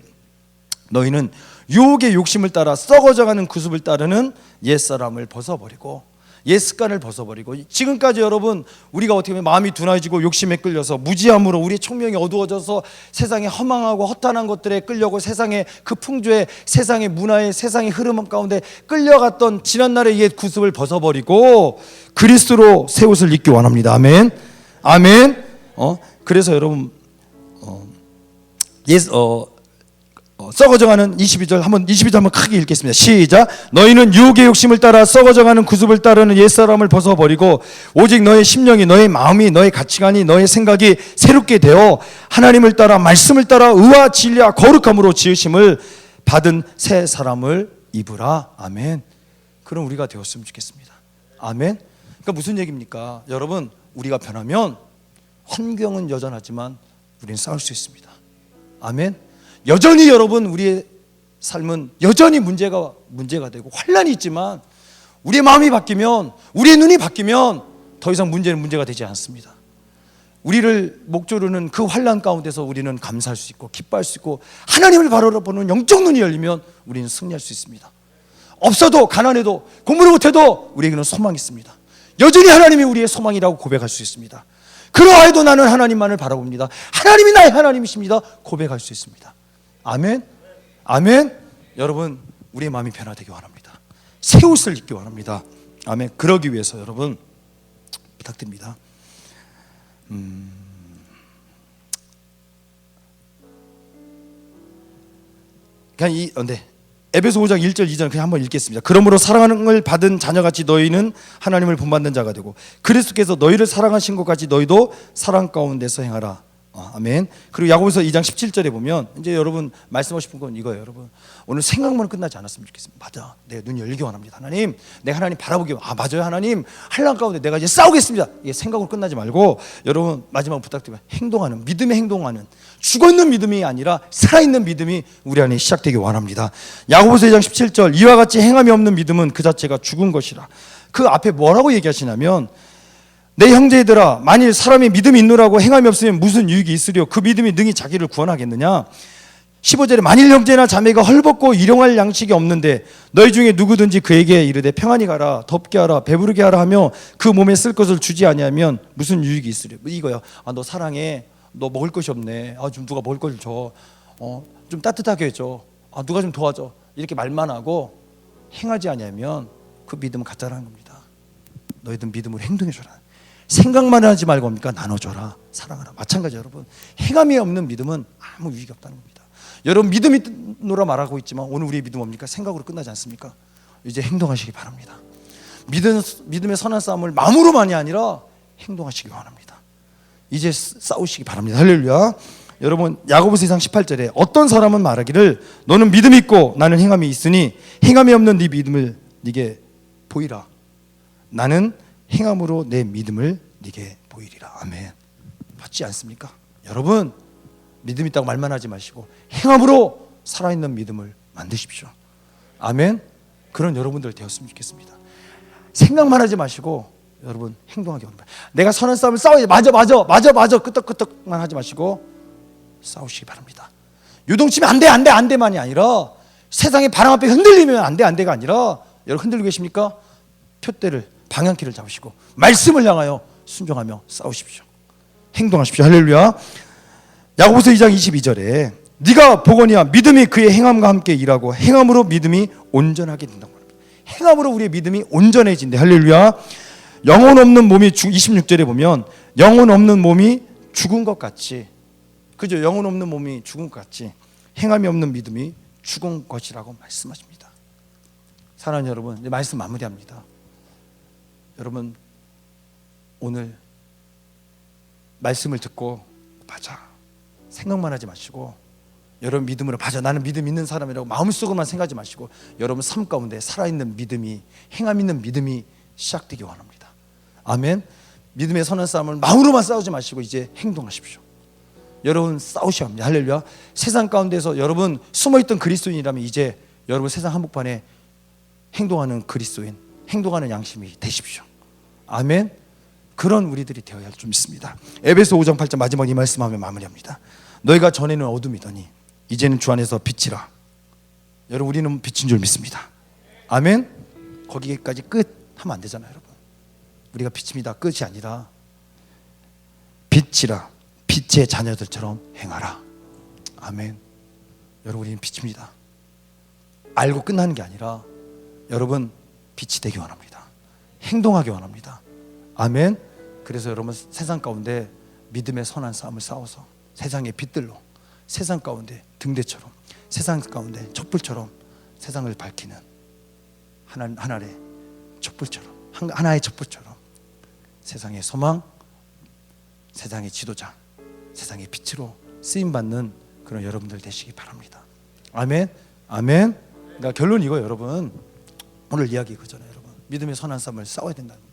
너희는 유혹의 욕심을 따라 썩어져가는 구습을 따르는 옛사람을 벗어버리고 옛 습관을 벗어버리고, 지금까지 여러분 우리가 어떻게 보면 마음이 둔해지고 욕심에 끌려서 무지함으로 우리의 총명이 어두워져서 세상의 허망하고 허탄한 것들에 끌려고 세상의 그 풍조에, 세상의 문화에, 세상의 흐름 가운데 끌려갔던 지난날의 옛 구습을 벗어버리고 그리스도로 새 옷을 입기 원합니다. 아멘. 아멘. 그래서 여러분 썩어져가는 22절 한번 크게 읽겠습니다. 시작. 너희는 유혹의 욕심을 따라 썩어져가는 구습을 따르는 옛사람을 벗어버리고 오직 너의 심령이, 너의 마음이, 너의 가치관이, 너의 생각이 새롭게 되어 하나님을 따라 말씀을 따라 의와 진리와 거룩함으로 지으심을 받은 새 사람을 입으라. 아멘. 그럼 우리가 되었으면 좋겠습니다. 아멘. 그러니까 무슨 얘기입니까? 여러분 우리가 변하면 환경은 여전하지만 우리는 싸울 수 있습니다. 아멘. 여전히 여러분 우리의 삶은 여전히 문제가 되고 환란이 있지만 우리의 마음이 바뀌면, 우리의 눈이 바뀌면 더 이상 문제는 문제가 되지 않습니다. 우리를 목조르는 그 환란 가운데서 우리는 감사할 수 있고 기뻐할 수 있고 하나님을 바라보는 영적 눈이 열리면 우리는 승리할 수 있습니다. 없어도 가난해도 공부를 못해도 우리에게는 소망이 있습니다. 여전히 하나님이 우리의 소망이라고 고백할 수 있습니다. 그러하여도 나는 하나님만을 바라봅니다. 하나님이 나의 하나님이십니다. 고백할 수 있습니다. 아멘. 아멘. 여러분 우리의 마음이 변화되기 원합니다. 새 옷을 입기 원합니다. 아멘. 그러기 위해서 여러분 부탁드립니다. 에베소 5장 1절 2절 그냥 한번 읽겠습니다. 그러므로 사랑을 받은 자녀같이 너희는 하나님을 본받는 자가 되고 그리스도께서 너희를 사랑하신 것 같이 너희도 사랑 가운데서 행하라. 아멘. 그리고 야고보서 2장 17절에 보면 이제 여러분 말씀하고 싶은 건 이거예요. 여러분 오늘 생각만 끝나지 않았으면 좋겠습니다. 맞아, 내 눈이 열리기 원합니다. 하나님, 내가 하나님 바라보기 맞아요. 하나님, 환난 가운데 내가 이제 싸우겠습니다. 이게 생각으로 끝나지 말고 여러분 마지막 부탁드립니다. 행동하는, 믿음의 행동하는, 죽어있는 믿음이 아니라 살아있는 믿음이 우리 안에 시작되기 원합니다. 야고보서 2장 17절 이와 같이 행함이 없는 믿음은 그 자체가 죽은 것이라. 그 앞에 뭐라고 얘기하시냐면 내 형제들아, 만일 사람이 믿음이 있노라고 행함이 없으면 무슨 유익이 있으리요? 그 믿음이 능히 자기를 구원하겠느냐? 15절에 만일 형제나 자매가 헐벗고 일용할 양식이 없는데 너희 중에 누구든지 그에게 이르되 평안히 가라, 덥게 하라, 배부르게 하라 하며 그 몸에 쓸 것을 주지 아니하면 무슨 유익이 있으리요? 이거요. 너 사랑해, 너 먹을 것이 없네, 좀 누가 먹을 걸 줘, 좀 따뜻하게 해줘, 누가 좀 도와줘, 이렇게 말만 하고 행하지 아니하면 그 믿음은 가짜라는 겁니다. 너희들 믿음으로 행동해줘라. 생각만 하지 말고 뭡니까? 나눠줘라, 사랑하라. 마찬가지 여러분, 행함이 없는 믿음은 아무 유익이 없다는 겁니다. 여러분 믿음이노라 말하고 있지만 오늘 우리의 믿음 뭡니까? 생각으로 끝나지 않습니까? 이제 행동하시기 바랍니다. 믿음의 선한 싸움을 마음으로만이 아니라 행동하시기 원합니다. 이제 싸우시기 바랍니다. 할렐루야. 여러분 야고보서 2장 18절에 어떤 사람은 말하기를 너는 믿음이 있고 나는 행함이 있으니 행함이 없는 네 믿음을 네게 보이라. 나는 행함으로 내 믿음을 네게 보이리라. 아멘. 맞지 않습니까? 여러분 믿음 있다고 말만 하지 마시고 행함으로 살아있는 믿음을 만드십시오. 아멘. 그런 여러분들 되었으면 좋겠습니다. 생각만 하지 마시고 여러분 행동하기 원합니다. 내가 선한 싸움을 싸워야 돼. 맞아 끄떡끄떡만 하지 마시고 싸우시기 바랍니다. 유동치면 안 돼만이 아니라 세상의 바람 앞에 흔들리면 안 돼가 아니라 여러분 흔들리고 계십니까? 표대를 방향키를 잡으시고 말씀을 향하여 순종하며 싸우십시오. 행동하십시오. 할렐루야. 야고보서 2장 22절에 네가 보거니와 믿음이 그의 행함과 함께 일하고 행함으로 믿음이 온전하게 된다고 합니다. 행함으로 우리의 믿음이 온전해진대. 할렐루야. 영혼 없는 몸이 26절에 보면 영혼 없는 몸이 죽은 것 같이, 그죠? 영혼 없는 몸이 죽은 것 같이 행함이 없는 믿음이 죽은 것이라고 말씀하십니다. 사랑하는 여러분, 이제 말씀 마무리합니다. 여러분 오늘 말씀을 듣고 맞아 생각만 하지 마시고 여러분 믿음으로 맞아 나는 믿음 있는 사람이라고 마음속으로만 생각하지 마시고 여러분 삶 가운데 살아있는 믿음이 행함 있는 믿음이 시작되기 원합니다. 아멘. 믿음의 선한 싸움을 마음으로만 싸우지 마시고 이제 행동하십시오. 여러분 싸우셔야 합니다. 할렐루야. 세상 가운데서 여러분 숨어있던 그리스도인이라면 이제 여러분 세상 한복판에 행동하는 그리스도인, 행동하는 양심이 되십시오. 아멘. 그런 우리들이 되어야 할 줄 믿습니다. 에베소 5장 8절 마지막 이 말씀하며 마무리합니다. 너희가 전에는 어둠이더니 이제는 주 안에서 빛이라. 여러분 우리는 빛인 줄 믿습니다. 아멘. 거기까지 끝 하면 안 되잖아요. 여러분 우리가 빛입니다 끝이 아니라 빛이라 빛의 자녀들처럼 행하라. 아멘. 여러분 우리는 빛입니다. 알고 끝나는 게 아니라 여러분 빛이 되기 원합니다. 행동하기 원합니다. 아멘. 그래서 여러분 세상 가운데 믿음의 선한 싸움을 싸워서 세상의 빛들로 세상 가운데 등대처럼 세상 가운데 촛불처럼 세상을 밝히는 하나의 촛불처럼 하나의 촛불처럼 세상의 소망, 세상의 지도자, 세상의 빛으로 쓰임받는 그런 여러분들 되시기 바랍니다. 아멘. 아멘. 그러니까 결론 이거 여러분 오늘 이야기 그잖아요. 여러분 믿음의 선한 싸움을 싸워야 된다는 겁니다.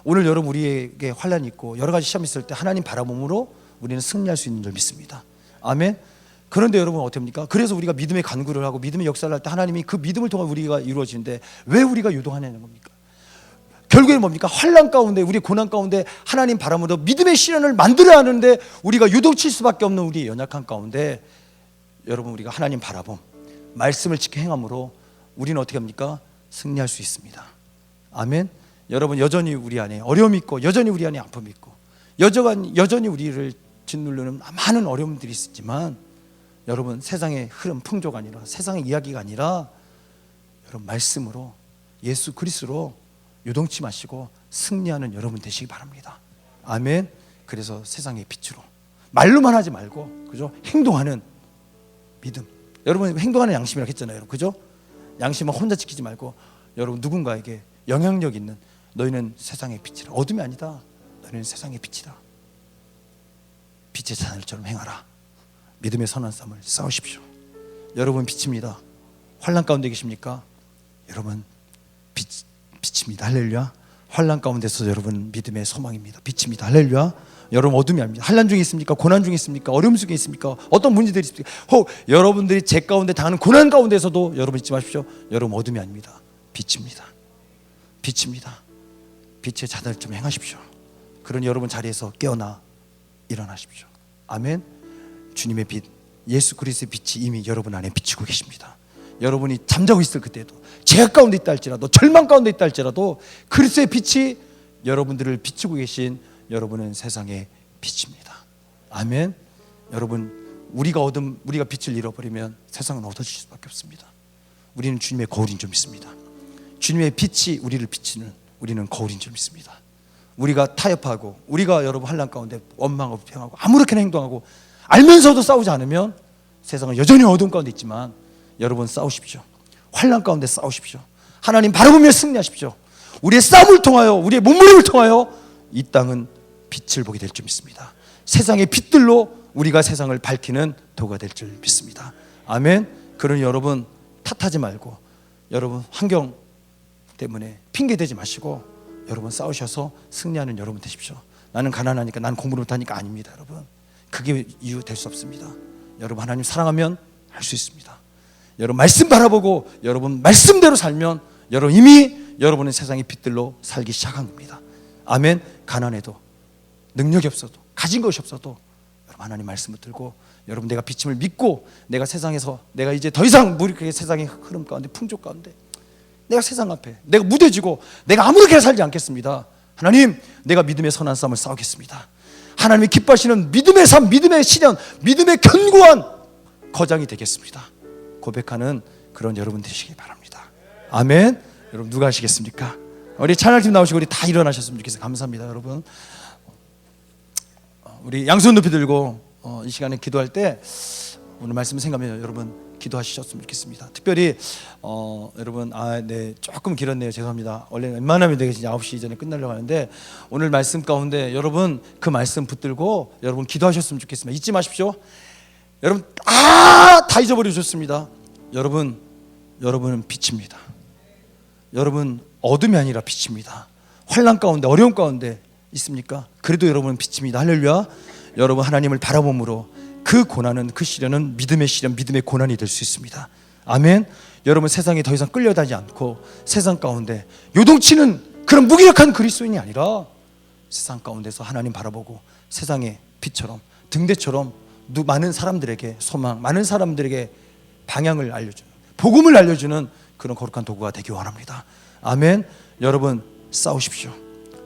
오늘 여러분 우리에게 환난이 있고 여러 가지 시험이 있을 때 하나님 바라봄으로 우리는 승리할 수 있는 줄 믿습니다. 아멘. 그런데 여러분 어떻습니까? 그래서 우리가 믿음의 간구를 하고 믿음의 역사를 할 때 하나님이 그 믿음을 통해 우리가 이루어지는데 왜 우리가 유동하냐는 겁니까? 결국에는 뭡니까? 환난 가운데 우리 고난 가운데 하나님 바람으로 믿음의 시련을 만들어야 하는데 우리가 유동칠 수밖에 없는 우리의 연약한 가운데 여러분 우리가 하나님 바라봄 말씀을 지켜 행함으로 우리는 어떻게 합니까? 승리할 수 있습니다. 아멘. 여러분 여전히 우리 안에 어려움이 있고 여전히 우리 안에 아픔이 있고 여전히 우리를 짓누르는 많은 어려움들이 있지만 여러분 세상의 흐름 풍조가 아니라 세상의 이야기가 아니라 여러분 말씀으로 예수 그리스도로 유동치 마시고 승리하는 여러분 되시기 바랍니다. 아멘. 그래서 세상의 빛으로 말로만 하지 말고 그죠? 행동하는 믿음. 여러분 행동하는 양심이라고 했잖아요. 그죠? 양심은 혼자 지키지 말고 여러분 누군가에게 영향력 있는 너희는 세상의 빛이라. 어둠이 아니다. 너희는 세상의 빛이다. 빛의 자녀처럼 행하라. 믿음의 선한 싸움을 싸우십시오. 여러분 빛입니다. 환난 가운데 계십니까? 여러분 빛입니다. 할렐루야. 환난 가운데서 여러분 믿음의 소망입니다. 빛입니다. 할렐루야. 여러분 어둠이 아닙니다. 환난 중에 있습니까? 고난 중에 있습니까? 어려움 중에 있습니까? 어떤 문제들이 있습니까? 혹 여러분들이 제 가운데 당하는 고난 가운데서도 여러분 잊지 마십시오. 여러분 어둠이 아닙니다. 빛입니다. 빛입니다. 빛의 자들좀 행하십시오. 그러니 여러분 자리에서 깨어나 일어나십시오. 아멘. 주님의 빛 예수 그리스도의 빛이 이미 여러분 안에 비치고 계십니다. 여러분이 잠자고 있을 그때도 죄악 가운데 있다 할지라도 절망 가운데 있다 할지라도 그리스도의 빛이 여러분들을 비추고 계신 여러분은 세상의 빛입니다. 아멘. 여러분 우리가 빛을 잃어버리면 세상은 어두워질 수밖에 없습니다. 우리는 주님의 거울인 줄 믿습니다. 주님의 빛이 우리를 비치는 우리는 거울인 줄 믿습니다. 우리가 타협하고 우리가 여러분 환난 가운데 원망하고 불평하고 아무렇게나 행동하고 알면서도 싸우지 않으면 세상은 여전히 어두운 가운데 있지만 여러분 싸우십시오. 환난 가운데 싸우십시오. 하나님 바라보며 승리하십시오. 우리의 싸움을 통하여 우리의 몸부림을 통하여 이 땅은 빛을 보게 될 줄 믿습니다. 세상의 빛들로 우리가 세상을 밝히는 도가 될 줄 믿습니다. 아멘. 그러니 여러분 탓하지 말고 여러분 환경 때문에 핑계대지 마시고 여러분 싸우셔서 승리하는 여러분 되십시오. 나는 가난하니까 나는 공부를 못하니까 아닙니다. 여러분 그게 이유 될 수 없습니다. 여러분 하나님 사랑하면 할 수 있습니다. 여러분 말씀 바라보고 여러분 말씀대로 살면 여러분 이미 여러분은 세상의 빛들로 살기 시작한 겁니다. 아멘. 가난해도 능력이 없어도 가진 것이 없어도 여러분 하나님 말씀 붙들고 여러분 내가 비침을 믿고 내가 세상에서 내가 이제 더 이상 무력하게 세상의 흐름 가운데 풍조 가운데 내가 세상 앞에 내가 무뎌지고 내가 아무렇게나 살지 않겠습니다. 하나님 내가 믿음의 선한 싸움을 싸우겠습니다. 하나님이 기뻐하시는 믿음의 삶, 믿음의 시련, 믿음의 견고한 거장이 되겠습니다. 고백하는 그런 여러분 되시기 바랍니다. 아멘. 여러분 누가 하시겠습니까? 우리 찬양팀 나오시고 우리 다 일어나셨으면 좋겠어요. 감사합니다. 여러분 우리 양손 높이 들고 이 시간에 기도할 때 오늘 말씀 생각하면 여러분 기도하셨으면 좋겠습니다. 특별히 여러분 네 조금 길었네요. 죄송합니다. 원래 웬만하면 되게 9시 전에 끝나려고 하는데 오늘 말씀 가운데 여러분 그 말씀 붙들고 여러분 기도하셨으면 좋겠습니다. 잊지 마십시오. 여러분 다 잊어버리셨습니다. 여러분은 빛입니다. 여러분 어둠이 아니라 빛입니다. 환난 가운데 어려움 가운데 있습니까? 그래도 여러분은 빛입니다. 할렐루야. 여러분 하나님을 바라봄으로 그 고난은 그 시련은 믿음의 시련, 믿음의 고난이 될 수 있습니다. 아멘. 여러분 세상에 더 이상 끌려다니지 않고 세상 가운데 요동치는 그런 무기력한 그리스도인이 아니라 세상 가운데서 하나님 바라보고 세상의 빛처럼 등대처럼 많은 사람들에게 소망, 많은 사람들에게 방향을 알려주는 복음을 알려주는 그런 거룩한 도구가 되기 원합니다. 아멘. 여러분 싸우십시오.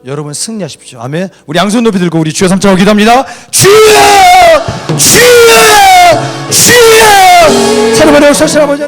여러분 승리하십시오. 아멘. 우리 양손 높이 들고 우리 주여 삼창하고 기도합니다. 주여! 주여! 주여! 하나님 아버지